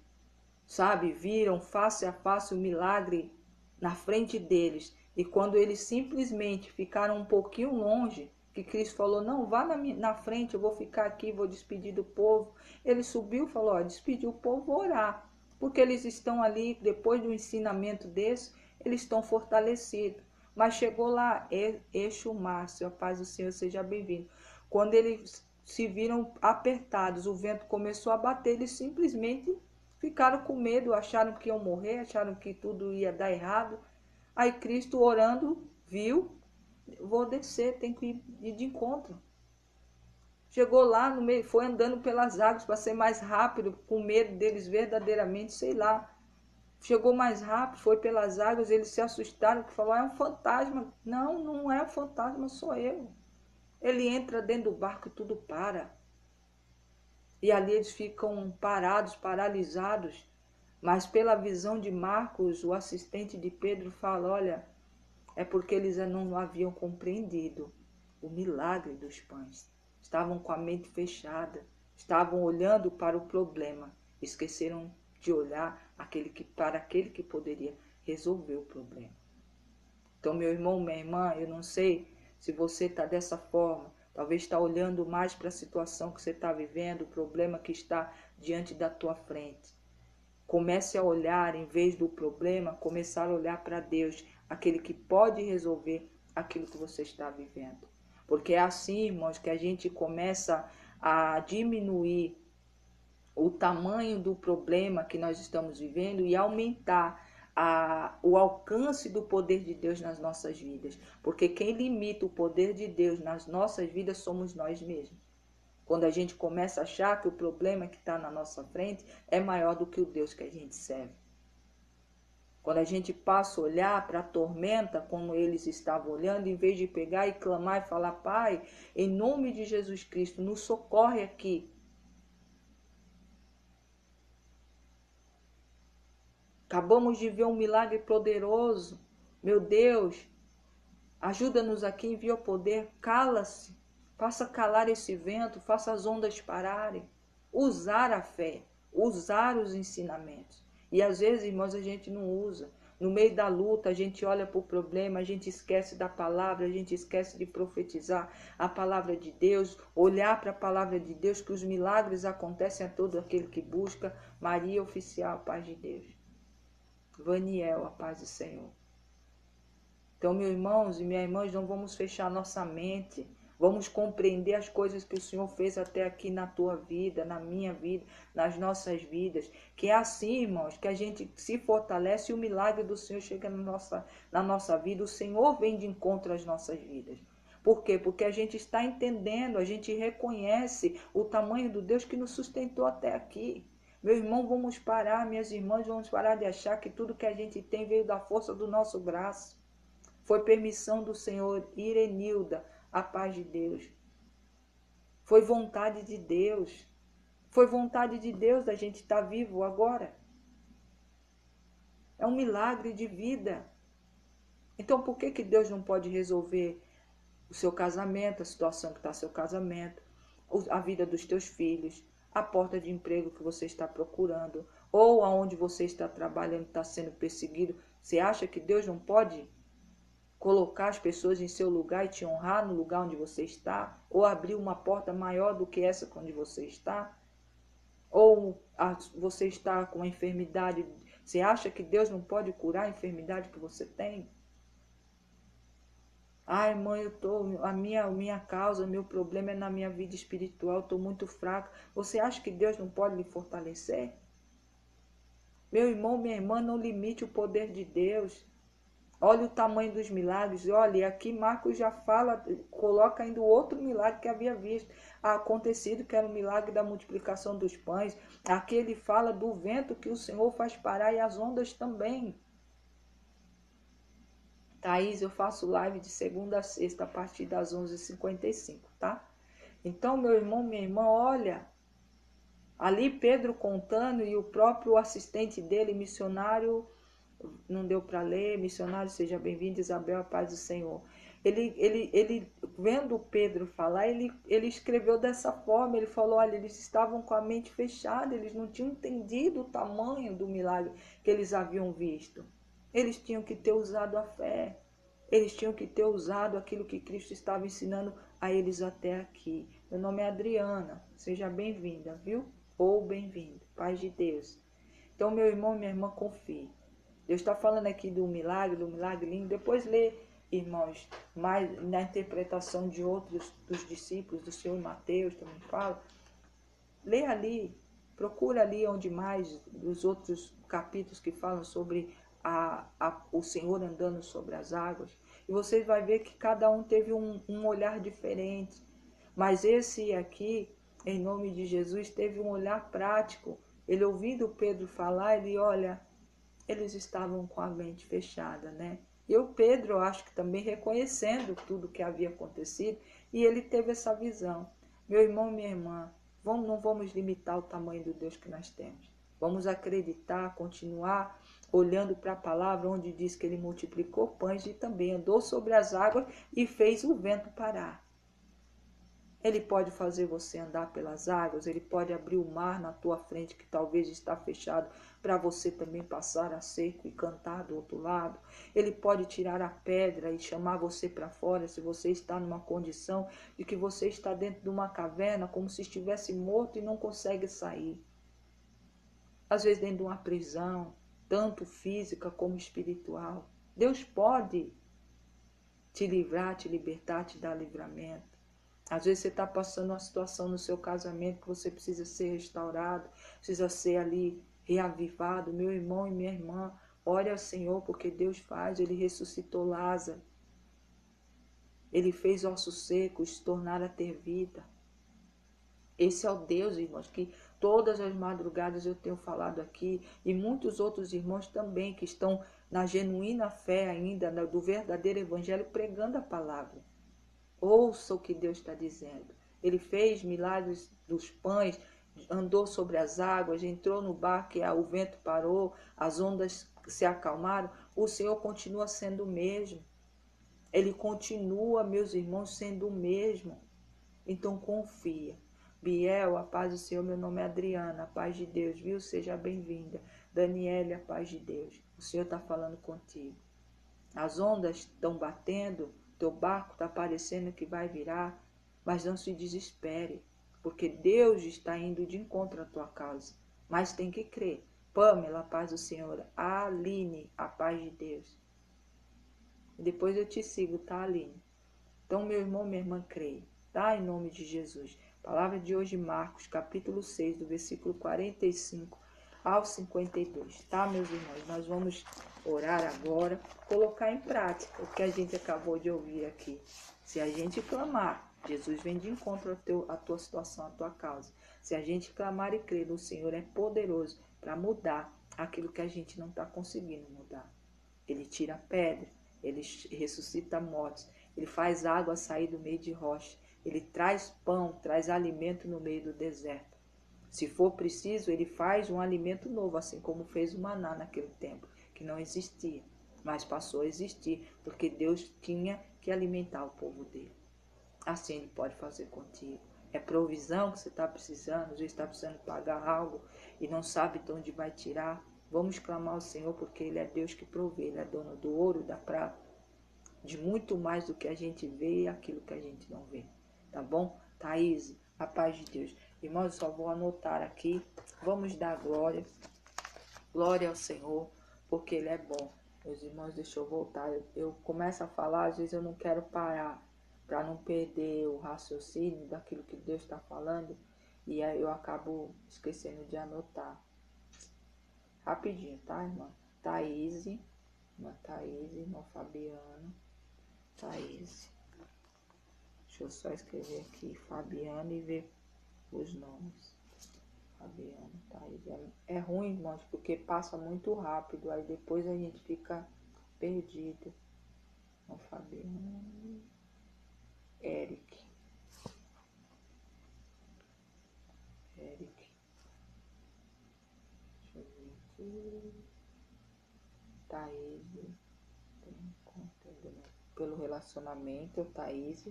sabe? Viram face a face o milagre na frente deles. E quando eles simplesmente ficaram um pouquinho longe, que Cristo falou, não, vá na frente, eu vou ficar aqui, vou despedir do povo. Ele subiu e falou, ó, despediu o povo, vou orar. Porque eles estão ali, depois do ensinamento desse, eles estão fortalecidos. Mas chegou lá, Exu Márcio, a paz do Senhor seja bem-vindo. Quando eles se viram apertados, o vento começou a bater, eles simplesmente ficaram com medo, acharam que iam morrer, acharam que tudo ia dar errado. Aí Cristo orando, viu, vou descer, tem que ir de encontro. Chegou lá no meio, foi andando pelas águas para ser mais rápido, com medo deles verdadeiramente, sei lá. Chegou mais rápido, foi pelas águas, eles se assustaram, que falou, é um fantasma. Não, não é um fantasma, sou eu. Ele entra dentro do barco e tudo para. E ali eles ficam parados, paralisados. Mas pela visão de Marcos, o assistente de Pedro fala, olha, é porque eles não haviam compreendido o milagre dos pães. Estavam com a mente fechada, estavam olhando para o problema, esqueceram de olhar para aquele que poderia resolver o problema. Então, meu irmão, minha irmã, eu não sei se você está dessa forma, talvez está olhando mais para a situação que você está vivendo, o problema que está diante da tua frente. Comece a olhar, em vez do problema, começar a olhar para Deus, aquele que pode resolver aquilo que você está vivendo. Porque é assim, irmãos, que a gente começa a diminuir o tamanho do problema que nós estamos vivendo e aumentar o alcance do poder de Deus nas nossas vidas. Porque quem limita o poder de Deus nas nossas vidas somos nós mesmos. Quando a gente começa a achar que o problema que está na nossa frente é maior do que o Deus que a gente serve. Quando a gente passa a olhar para a tormenta como eles estavam olhando, em vez de pegar e clamar e falar, Pai, em nome de Jesus Cristo, nos socorre aqui. Acabamos de ver um milagre poderoso. Meu Deus, ajuda-nos aqui, envia o poder, cala-se. Faça calar esse vento, faça as ondas pararem. Usar a fé, usar os ensinamentos. E às vezes, irmãos, a gente não usa. No meio da luta, a gente olha para o problema, a gente esquece da palavra, a gente esquece de profetizar a palavra de Deus, olhar para a palavra de Deus, que os milagres acontecem a todo aquele que busca. Maria Oficial, a paz de Deus. Vaniel, a paz do Senhor. Então, meus irmãos e minhas irmãs, não vamos fechar nossa mente. Vamos compreender as coisas que o Senhor fez até aqui na tua vida, na minha vida, nas nossas vidas. Que é assim, irmãos, que a gente se fortalece e o milagre do Senhor chega na nossa vida. O Senhor vem de encontro às nossas vidas. Por quê? Porque a gente está entendendo, a gente reconhece o tamanho do Deus que nos sustentou até aqui. Meu irmão, vamos parar, minhas irmãs, vamos parar de achar que tudo que a gente tem veio da força do nosso braço. Foi permissão do Senhor. Irenilda, a paz de Deus. Foi vontade de Deus. Foi vontade de Deus da gente estar vivo agora. É um milagre de vida. Então por que Deus não pode resolver o seu casamento, a situação que está seu casamento, a vida dos teus filhos, a porta de emprego que você está procurando, ou aonde você está trabalhando, está sendo perseguido? Você acha que Deus não pode colocar as pessoas em seu lugar e te honrar no lugar onde você está? Ou abrir uma porta maior do que essa onde você está? Ou você está com uma enfermidade, você acha que Deus não pode curar a enfermidade que você tem? Ai, mãe, a minha causa, meu problema é na minha vida espiritual, estou muito fraca. Você acha que Deus não pode lhe fortalecer? Meu irmão, minha irmã, não limite o poder de Deus. Olha o tamanho dos milagres. Olha, aqui Marcos já fala, coloca ainda o outro milagre que havia visto acontecido, que era o milagre da multiplicação dos pães. Aqui ele fala do vento que o Senhor faz parar e as ondas também. Thaís, eu faço live de segunda a sexta a partir das 11h55, tá? Então, meu irmão, minha irmã, olha, ali Pedro contando e o próprio assistente dele, missionário, não deu para ler, missionário, seja bem-vindo, Isabel, a paz do Senhor. Ele vendo Pedro falar, ele escreveu dessa forma, ele falou, olha, eles estavam com a mente fechada, eles não tinham entendido o tamanho do milagre que eles haviam visto. Eles tinham que ter usado a fé, eles tinham que ter usado aquilo que Cristo estava ensinando a eles até aqui. Meu nome é Adriana, seja bem-vinda, viu? Ou bem-vindo, paz de Deus. Então, meu irmão, minha irmã, confie. Deus está falando aqui do milagre lindo. Depois lê, irmãos, mais na interpretação de outros dos discípulos, do Senhor Mateus também fala. Lê ali, procura ali onde mais, dos outros capítulos que falam sobre o Senhor andando sobre as águas. E você vai ver que cada um teve um olhar diferente. Mas esse aqui, em nome de Jesus, teve um olhar prático. Ele ouvindo Pedro falar, ele olha, eles estavam com a mente fechada, né? E o Pedro, eu acho que também reconhecendo tudo que havia acontecido, e ele teve essa visão. Meu irmão, minha irmã, não vamos limitar o tamanho do Deus que nós temos. Vamos acreditar, continuar olhando para a palavra, onde diz que ele multiplicou pães e também andou sobre as águas e fez o vento parar. Ele pode fazer você andar pelas águas, ele pode abrir o mar na tua frente que talvez está fechado para você também passar a seco e cantar do outro lado. Ele pode tirar a pedra e chamar você para fora se você está numa condição de que você está dentro de uma caverna como se estivesse morto e não consegue sair. Às vezes dentro de uma prisão, tanto física como espiritual. Deus pode te livrar, te libertar, te dar livramento. Às vezes você está passando uma situação no seu casamento que você precisa ser restaurado, precisa ser ali reavivado. Meu irmão e minha irmã, ore ao Senhor, porque Deus faz. Ele ressuscitou Lázaro. Ele fez ossos secos tornar a ter vida. Esse é o Deus, irmãos, que todas as madrugadas eu tenho falado aqui, e muitos outros irmãos também que estão na genuína fé ainda, do verdadeiro evangelho, pregando a palavra. Ouça o que Deus está dizendo. Ele fez milagres dos pães, andou sobre as águas, entrou no barco e o vento parou, as ondas se acalmaram. O Senhor continua sendo o mesmo. Ele continua, meus irmãos, sendo o mesmo. Então confia. Biel, a paz do Senhor, meu nome é Adriana, a paz de Deus, viu? Seja bem-vinda. Daniele, a paz de Deus. O Senhor está falando contigo. As ondas estão batendo, teu barco está parecendo que vai virar, mas não se desespere, porque Deus está indo de encontro à tua causa. Mas tem que crer. Pamela, a paz do Senhor. Aline, a paz de Deus. Depois eu te sigo, tá, Aline? Então, meu irmão, minha irmã, creia, tá? Em nome de Jesus. Palavra de hoje, Marcos, capítulo 6, do versículo 45 ao 52, tá, meus irmãos? Nós vamos orar agora, colocar em prática o que a gente acabou de ouvir aqui. Se a gente clamar, Jesus vem de encontro à tua situação, à tua causa. Se a gente clamar e crer, o Senhor é poderoso para mudar aquilo que a gente não está conseguindo mudar. Ele tira a pedra, ele ressuscita mortes, ele faz água sair do meio de rocha, ele traz pão, traz alimento no meio do deserto. Se for preciso, ele faz um alimento novo, assim como fez o maná naquele tempo, que não existia, mas passou a existir, porque Deus tinha que alimentar o povo dele. Assim ele pode fazer contigo. É provisão que você está precisando, às vezes está precisando pagar algo e não sabe de onde vai tirar. Vamos clamar ao Senhor, porque Ele é Deus que provê, Ele é dono do ouro e da prata, de muito mais do que a gente vê e aquilo que a gente não vê. Tá bom? Thaís, a paz de Deus. Irmãos, eu só vou anotar aqui. Vamos dar glória. Glória ao Senhor, porque Ele é bom. Meus irmãos, deixa eu voltar. Eu começo a falar, às vezes eu não quero parar, para não perder o raciocínio daquilo que Deus está falando, e aí eu acabo esquecendo de anotar. Rapidinho, tá, irmã? Thaís, irmã Thaís, irmão Fabiano, Thaís. Deixa eu só escrever aqui, Fabiano, e ver os nomes. Fabiano, Thaís. É ruim, irmãos, porque passa muito rápido, aí depois a gente fica perdido. Irmão Fabiano, Eric. Eric. Deixa eu ver aqui. Thaís. Pelo relacionamento, Thaís.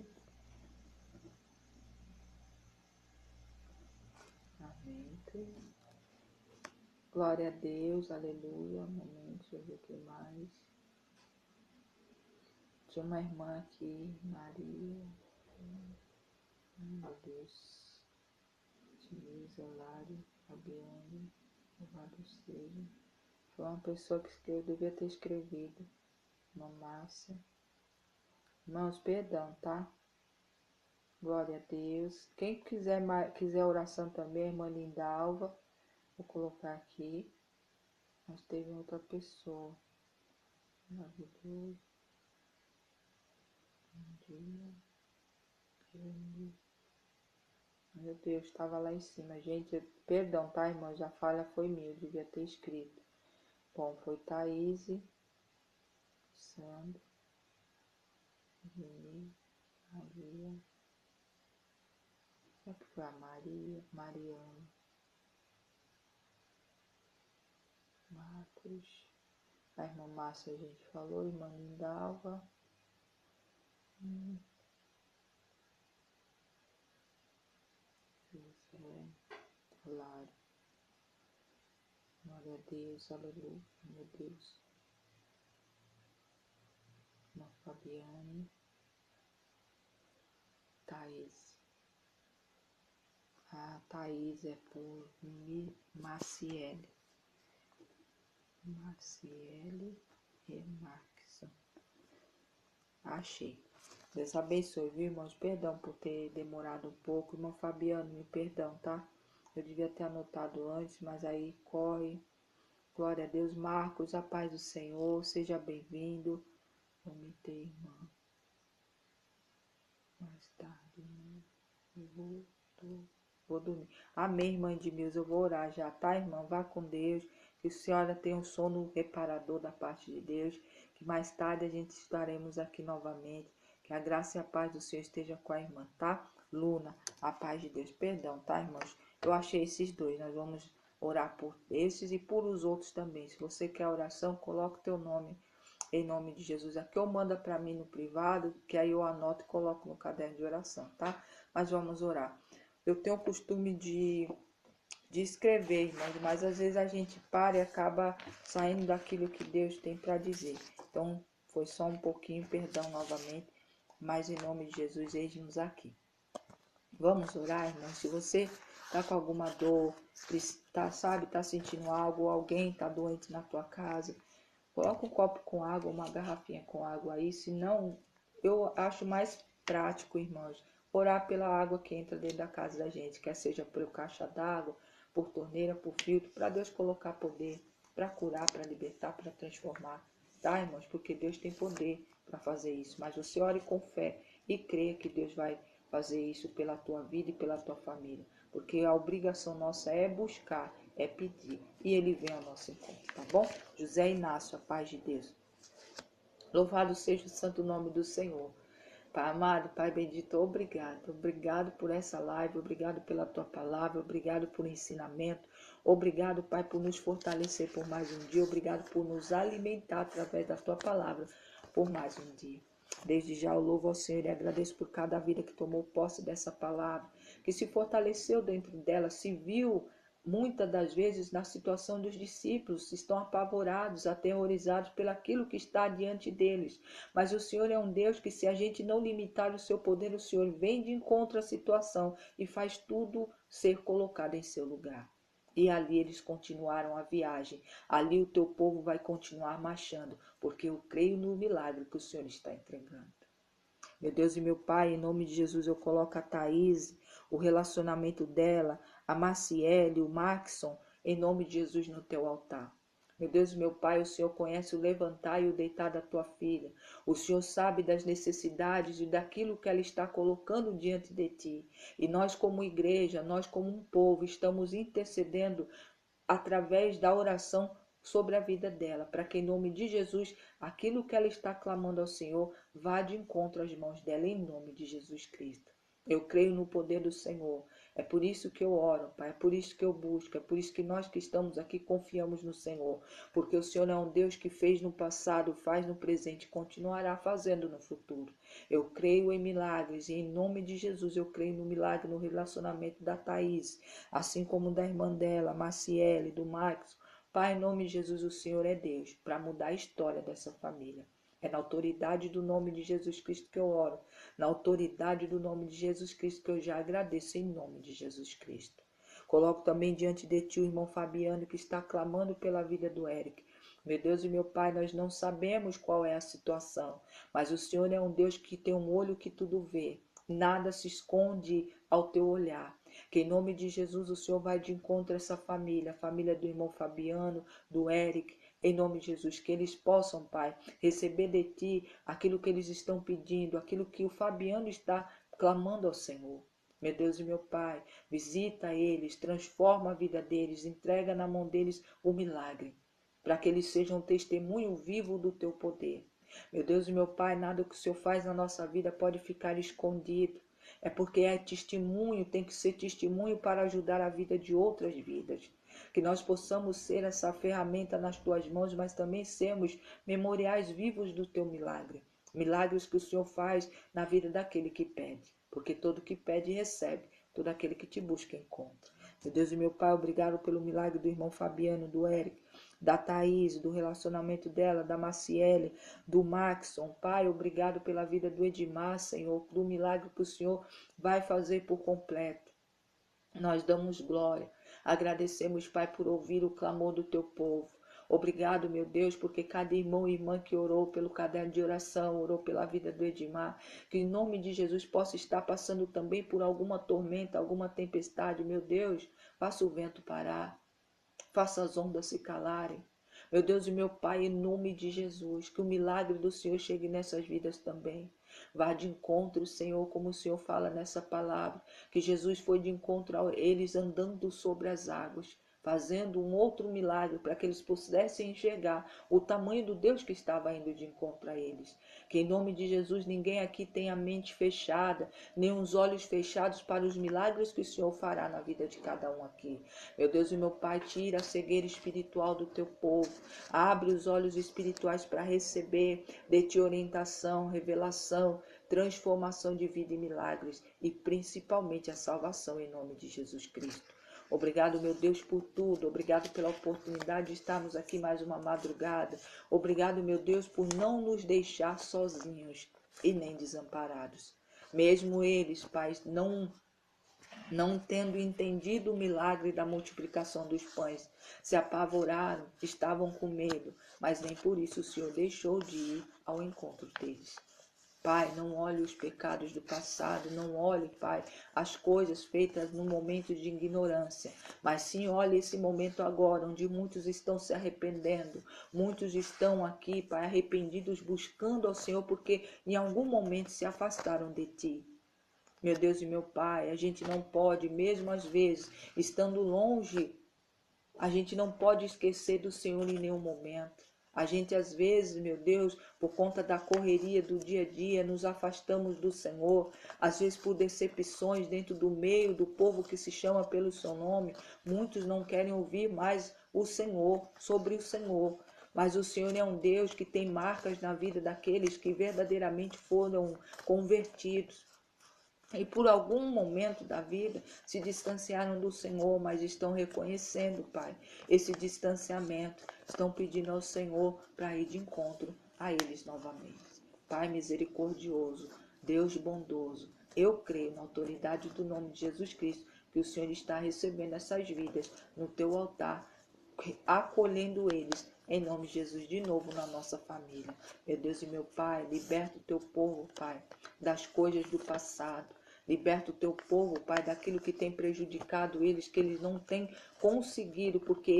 Amém. Glória a Deus, aleluia. Um momento, deixa eu ver o que mais. Tinha uma irmã aqui, Maria. Meu Deus. Denise, Lário, Fabiane, louvado seja. Foi uma pessoa que eu devia ter escrevido. Uma Márcia. Irmãos, perdão, tá? Glória a Deus. Quem quiser oração também, irmã Lindalva, vou colocar aqui. Mas teve outra pessoa. Maravilhoso. Bom dia. Meu Deus, estava lá em cima. Gente, perdão, tá, irmãos? A falha foi minha, eu devia ter escrito. Bom, foi Thaís, Sandra, Vini, Maria. Será que foi a Maria? Mariana. Marcos. A irmã Márcia a gente falou, irmã Lindalva. José, Lara. Glória a Deus, aleluia, meu Deus. Irmã Fabiane. Thaís. A Thaís é por Maciele. Maciele e Marques. Achei. Deus abençoe, viu, irmãos? Perdão por ter demorado um pouco. Irmão Fabiano, me perdão, tá? Eu devia ter anotado antes, mas aí corre. Glória a Deus. Marcos, a paz do Senhor. Seja bem-vindo. Vomitei, irmã. Mais tarde, né? Eu vou dormir. Amém, irmã de Deus. Eu vou orar já, tá, irmã? Vá com Deus. Que a senhora tenha um sono reparador da parte de Deus. Que mais tarde a gente estaremos aqui novamente. Que a graça e a paz do Senhor esteja com a irmã, tá? Luna, a paz de Deus. Perdão, tá, irmãos? Eu achei esses dois. Nós vamos orar por esses e por os outros também. Se você quer oração, coloque o teu nome em nome de Jesus. Aqui eu manda para mim no privado, que aí eu anoto e coloco no caderno de oração, tá? Mas vamos orar. Eu tenho o costume de escrever, irmãos, mas às vezes a gente para e acaba saindo daquilo que Deus tem para dizer. Então, foi só um pouquinho, perdão novamente, mas em nome de Jesus, eis-nos aqui. Vamos orar, irmãos. Se você tá com alguma dor, tá sentindo algo, alguém tá doente na tua casa, coloca um copo com água, uma garrafinha com água aí. Se não, eu acho mais prático, irmãos, orar pela água que entra dentro da casa da gente, quer seja por caixa d'água, por torneira, por filtro, para Deus colocar poder, para curar, para libertar, para transformar, tá, irmãos? Porque Deus tem poder para fazer isso. Mas você ore com fé e creia que Deus vai fazer isso pela tua vida e pela tua família. Porque a obrigação nossa é buscar, é pedir, e Ele vem ao nosso encontro, tá bom? José Inácio, a paz de Deus. Louvado seja o santo nome do Senhor. Pai amado, Pai bendito, obrigado. Obrigado por essa live, obrigado pela tua palavra, obrigado por ensinamento. Obrigado, Pai, por nos fortalecer por mais um dia. Obrigado por nos alimentar através da tua palavra por mais um dia. Desde já eu louvo ao Senhor e agradeço por cada vida que tomou posse dessa palavra, que se fortaleceu dentro dela, se viu muitas das vezes na situação dos discípulos, estão apavorados, aterrorizados pelaquilo que está diante deles. Mas o Senhor é um Deus que, se a gente não limitar o seu poder, o Senhor vem de encontro à situação e faz tudo ser colocado em seu lugar. E ali eles continuaram a viagem. Ali o teu povo vai continuar marchando, porque eu creio no milagre que o Senhor está entregando. Meu Deus e meu Pai, em nome de Jesus, eu coloco a Thaís, o relacionamento dela, a Maciele, o Maxson, em nome de Jesus, no teu altar. Meu Deus e meu Pai, o Senhor conhece o levantar e o deitar da tua filha. O Senhor sabe das necessidades e daquilo que ela está colocando diante de ti. E nós, como igreja, nós, como um povo, estamos intercedendo através da oração sobre a vida dela, para que em nome de Jesus, aquilo que ela está clamando ao Senhor, vá de encontro às mãos dela, em nome de Jesus Cristo. Eu creio no poder do Senhor. É por isso que eu oro, Pai. É por isso que eu busco. É por isso que nós que estamos aqui confiamos no Senhor. Porque o Senhor é um Deus que fez no passado, faz no presente e continuará fazendo no futuro. Eu creio em milagres e em nome de Jesus eu creio no milagre no relacionamento da Thaís, assim como da irmã dela, Maciele, do Marcos. Pai, em nome de Jesus, o Senhor é Deus para mudar a história dessa família. É na autoridade do nome de Jesus Cristo que eu oro. Na autoridade do nome de Jesus Cristo que eu já agradeço em nome de Jesus Cristo. Coloco também diante de ti o irmão Fabiano que está clamando pela vida do Eric. Meu Deus e meu Pai, nós não sabemos qual é a situação, mas o Senhor é um Deus que tem um olho que tudo vê. Nada se esconde ao teu olhar. Que em nome de Jesus o Senhor vai de encontro a essa família, a família do irmão Fabiano, do Eric, em nome de Jesus, que eles possam, Pai, receber de Ti aquilo que eles estão pedindo, aquilo que o Fabiano está clamando ao Senhor. Meu Deus e meu Pai, visita eles, transforma a vida deles, entrega na mão deles o milagre, para que eles sejam um testemunho vivo do Teu poder. Meu Deus e meu Pai, nada que o Senhor faz na nossa vida pode ficar escondido. É porque é testemunho, tem que ser testemunho para ajudar a vida de outras vidas. Que nós possamos ser essa ferramenta nas tuas mãos, mas também sermos memoriais vivos do teu milagre. Milagres que o Senhor faz na vida daquele que pede. Porque todo que pede recebe, todo aquele que te busca encontra. Meu Deus e meu Pai, obrigado pelo milagre do irmão Fabiano, do Eric, da Thaís, do relacionamento dela, da Maciele, do Maxson. Pai, obrigado pela vida do Edmar, Senhor, do milagre que o Senhor vai fazer por completo. Nós damos glória. Agradecemos, Pai, por ouvir o clamor do teu povo. Obrigado, meu Deus, porque cada irmão e irmã que orou pelo caderno de oração, orou pela vida do Edmar, que em nome de Jesus possa estar passando também por alguma tormenta, alguma tempestade, meu Deus, faça o vento parar, faça as ondas se calarem. Meu Deus e meu Pai, em nome de Jesus, que o milagre do Senhor chegue nessas vidas também. Vá de encontro, Senhor, como o Senhor fala nessa palavra, que Jesus foi de encontro a eles andando sobre as águas, fazendo um outro milagre para que eles pudessem enxergar o tamanho do Deus que estava indo de encontro a eles. Que em nome de Jesus ninguém aqui tenha a mente fechada, nem os olhos fechados para os milagres que o Senhor fará na vida de cada um aqui. Meu Deus e meu Pai, tira a cegueira espiritual do teu povo, abre os olhos espirituais para receber de ti orientação, revelação, transformação de vida e milagres e principalmente a salvação em nome de Jesus Cristo. Obrigado, meu Deus, por tudo. Obrigado pela oportunidade de estarmos aqui mais uma madrugada. Obrigado, meu Deus, por não nos deixar sozinhos e nem desamparados. Mesmo eles, Pai, não tendo entendido o milagre da multiplicação dos pães, se apavoraram, estavam com medo, mas nem por isso o Senhor deixou de ir ao encontro deles. Pai, não olhe os pecados do passado, não olhe, Pai, as coisas feitas no momento de ignorância, mas sim olhe esse momento agora, onde muitos estão se arrependendo, muitos estão aqui, Pai, arrependidos, buscando ao Senhor, porque em algum momento se afastaram de Ti. Meu Deus e meu Pai, a gente não pode, mesmo às vezes, estando longe, a gente não pode esquecer do Senhor em nenhum momento. A gente às vezes, meu Deus, por conta da correria do dia a dia, nos afastamos do Senhor, às vezes por decepções dentro do meio do povo que se chama pelo seu nome, muitos não querem ouvir mais o Senhor, sobre o Senhor. Mas o Senhor é um Deus que tem marcas na vida daqueles que verdadeiramente foram convertidos. E por algum momento da vida se distanciaram do Senhor, mas estão reconhecendo, Pai, esse distanciamento. Estão pedindo ao Senhor para ir de encontro a eles novamente. Pai misericordioso, Deus bondoso, eu creio na autoridade do nome de Jesus Cristo que o Senhor está recebendo essas vidas no teu altar, acolhendo eles, em nome de Jesus, de novo na nossa família. Meu Deus e meu Pai, liberta o teu povo, Pai, das coisas do passado. Liberta o teu povo, Pai, daquilo que tem prejudicado eles, que eles não têm conseguido, porque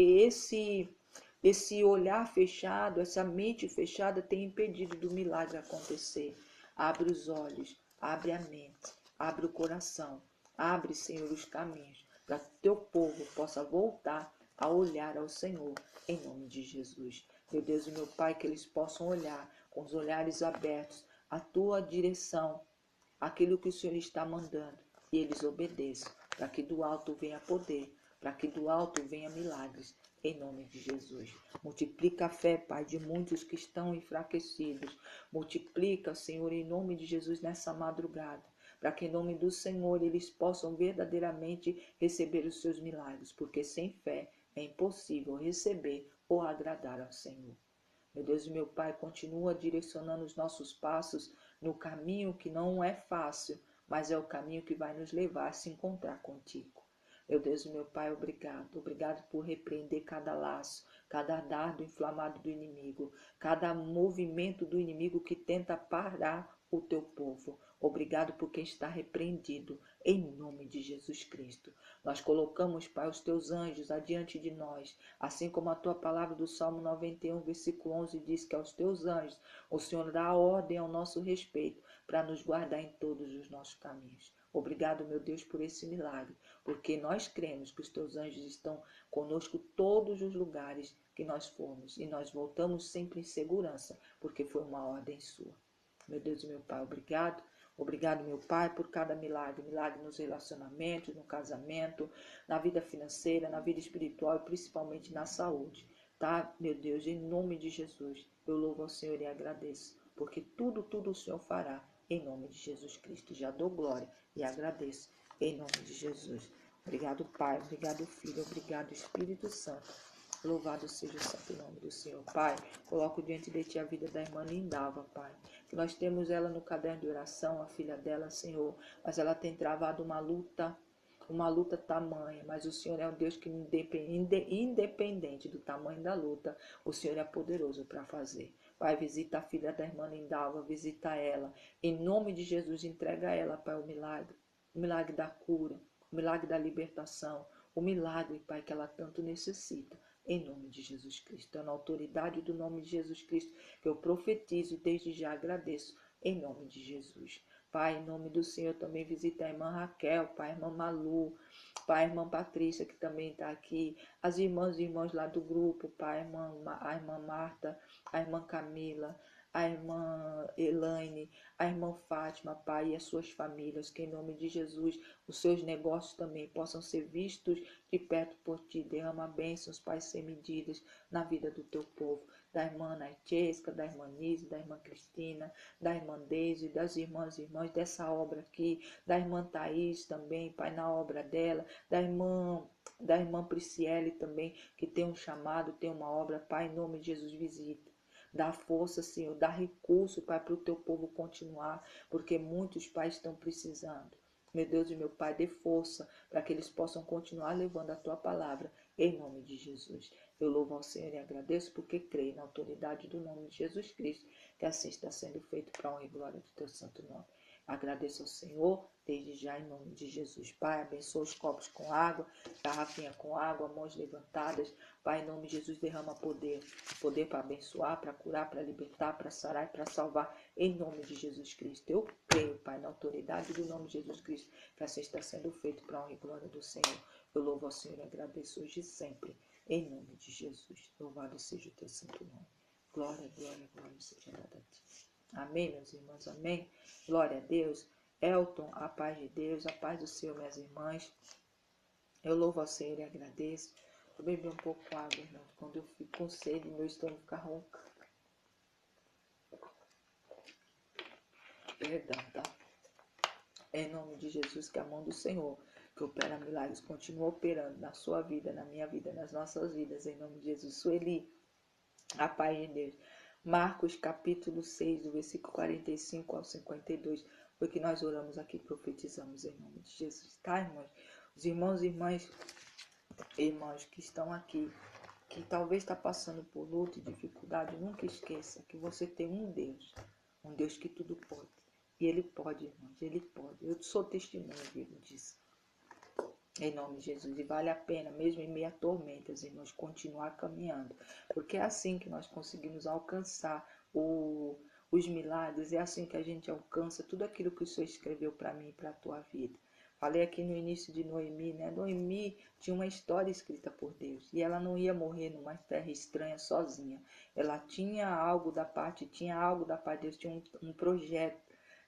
esse olhar fechado, essa mente fechada tem impedido do milagre acontecer. Abre os olhos, abre a mente, abre o coração, abre, Senhor, os caminhos, para que teu povo possa voltar a olhar ao Senhor, em nome de Jesus. Meu Deus e meu Pai, que eles possam olhar com os olhares abertos a tua direção, aquilo que o Senhor está mandando, e eles obedeçam, para que do alto venha poder, para que do alto venha milagres, em nome de Jesus. Multiplica a fé, Pai, de muitos que estão enfraquecidos. Multiplica, Senhor, em nome de Jesus, nessa madrugada, para que em nome do Senhor eles possam verdadeiramente receber os seus milagres, porque sem fé é impossível receber ou agradar ao Senhor. Meu Deus e meu Pai, continua direcionando os nossos passos no caminho que não é fácil, mas é o caminho que vai nos levar a se encontrar contigo. Meu Deus e meu Pai, obrigado. Obrigado por repreender cada laço, cada dardo inflamado do inimigo, cada movimento do inimigo que tenta parar o teu povo. Obrigado por quem está repreendido, em nome de Jesus Cristo. Nós colocamos, Pai, os teus anjos adiante de nós, assim como a tua palavra do Salmo 91, versículo 11 diz que aos teus anjos o Senhor dá a ordem ao nosso respeito para nos guardar em todos os nossos caminhos. Obrigado, meu Deus, por esse milagre, porque nós cremos que os teus anjos estão conosco todos os lugares que nós formos, e nós voltamos sempre em segurança, porque foi uma ordem sua. Meu Deus e meu Pai, obrigado. Obrigado, meu Pai, por cada milagre. Milagre nos relacionamentos, no casamento, na vida financeira, na vida espiritual e principalmente na saúde. Tá, meu Deus, em nome de Jesus, eu louvo ao Senhor e agradeço, porque tudo o Senhor fará em nome de Jesus Cristo. Já dou glória e agradeço em nome de Jesus. Obrigado, Pai. Obrigado, Filho. Obrigado, Espírito Santo. Louvado seja o santo nome do Senhor. Pai, coloco diante de Ti a vida da irmã Lindava, Pai. Que nós temos ela no caderno de oração, a filha dela, Senhor. Mas ela tem travado uma luta tamanha. Mas o Senhor é um Deus que, independente do tamanho da luta, o Senhor é poderoso para fazer. Pai, visita a filha da irmã Lindava, visita ela. Em nome de Jesus, entrega a ela, Pai, o milagre da cura, o milagre da libertação, o milagre, Pai, que ela tanto necessita. Em nome de Jesus Cristo. É na autoridade do nome de Jesus Cristo que eu profetizo e desde já agradeço. Em nome de Jesus. Pai, em nome do Senhor, também visita a irmã Raquel, Pai, a irmã Malu, Pai, a irmã Patrícia, que também está aqui, as irmãs e irmãos lá do grupo, Pai, a irmã Marta, a irmã Camila, a irmã Elaine, a irmã Fátima, Pai, e as suas famílias, que em nome de Jesus os seus negócios também possam ser vistos de perto por Ti. Derrama bênçãos, Pai, sem medidas na vida do Teu povo, da irmã Naitesca, da irmã Nise, da irmã Cristina, da irmã Deise, das irmãs e irmãs dessa obra aqui, da irmã Thaís também, Pai, na obra dela, da irmã Prisciele também, que tem um chamado, tem uma obra, Pai, em nome de Jesus, visita. Dá força, Senhor, dá recurso, Pai, para o Teu povo continuar, porque muitos pais estão precisando. Meu Deus e meu Pai, dê força para que eles possam continuar levando a Tua palavra, em nome de Jesus. Eu louvo ao Senhor e agradeço porque creio na autoridade do nome de Jesus Cristo, que assim está sendo feito para a honra e glória do Teu santo nome. Agradeço ao Senhor, desde já, em nome de Jesus. Pai, abençoa os copos com água, garrafinha com água, mãos levantadas. Pai, em nome de Jesus, derrama poder para abençoar, para curar, para libertar, para sarar e para salvar, em nome de Jesus Cristo. Eu creio, Pai, na autoridade do nome de Jesus Cristo, que assim está sendo feito para a honra e glória do Senhor. Eu louvo ao Senhor e agradeço hoje e sempre, em nome de Jesus. Louvado seja o Teu santo nome. Glória, glória, glória seja dada a Ti. Amém, meus irmãos, amém. Glória a Deus. Elton, a paz de Deus, a paz do Senhor, minhas irmãs. Eu louvo ao Senhor e agradeço. Eu bebi um pouco de água, irmão. Quando eu fico com sede, meu estômago fica ronca. Perdão, tá? Em nome de Jesus, que a mão do Senhor, que opera milagres, continua operando na sua vida, na minha vida, nas nossas vidas. Em nome de Jesus. Sueli, a paz de Deus. Marcos capítulo 6, do versículo 45 ao 52, foi que nós oramos aqui, profetizamos em nome de Jesus, tá, irmãos? Os irmãos e irmãs que estão aqui, que talvez está passando por luta e dificuldade, nunca esqueça que você tem um Deus que tudo pode. E Ele pode, irmãos, Ele pode. Eu sou testemunha vivo disso. Em nome de Jesus. E vale a pena, mesmo em meio a tormentas, irmãos, continuar caminhando. Porque é assim que nós conseguimos alcançar os milagres. É assim que a gente alcança tudo aquilo que o Senhor escreveu para mim e para a tua vida. Falei aqui no início de Noemi, né? Noemi tinha uma história escrita por Deus. E ela não ia morrer numa terra estranha sozinha. Ela tinha algo da parte de Deus. Tinha um projeto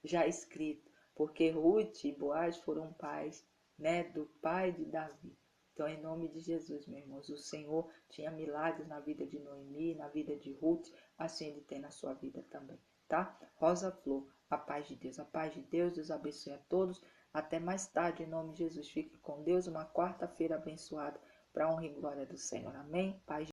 já escrito. Porque Ruth e Boaz foram pais, né, do pai de Davi. Então, em nome de Jesus, meus irmãos, o Senhor tinha milagres na vida de Noemi, na vida de Ruth, assim Ele tem na sua vida também, tá? Rosa Flor, a paz de Deus. A paz de Deus, Deus abençoe a todos. Até mais tarde, em nome de Jesus. Fique com Deus. Uma quarta-feira abençoada para a honra e glória do Senhor. Amém? Paz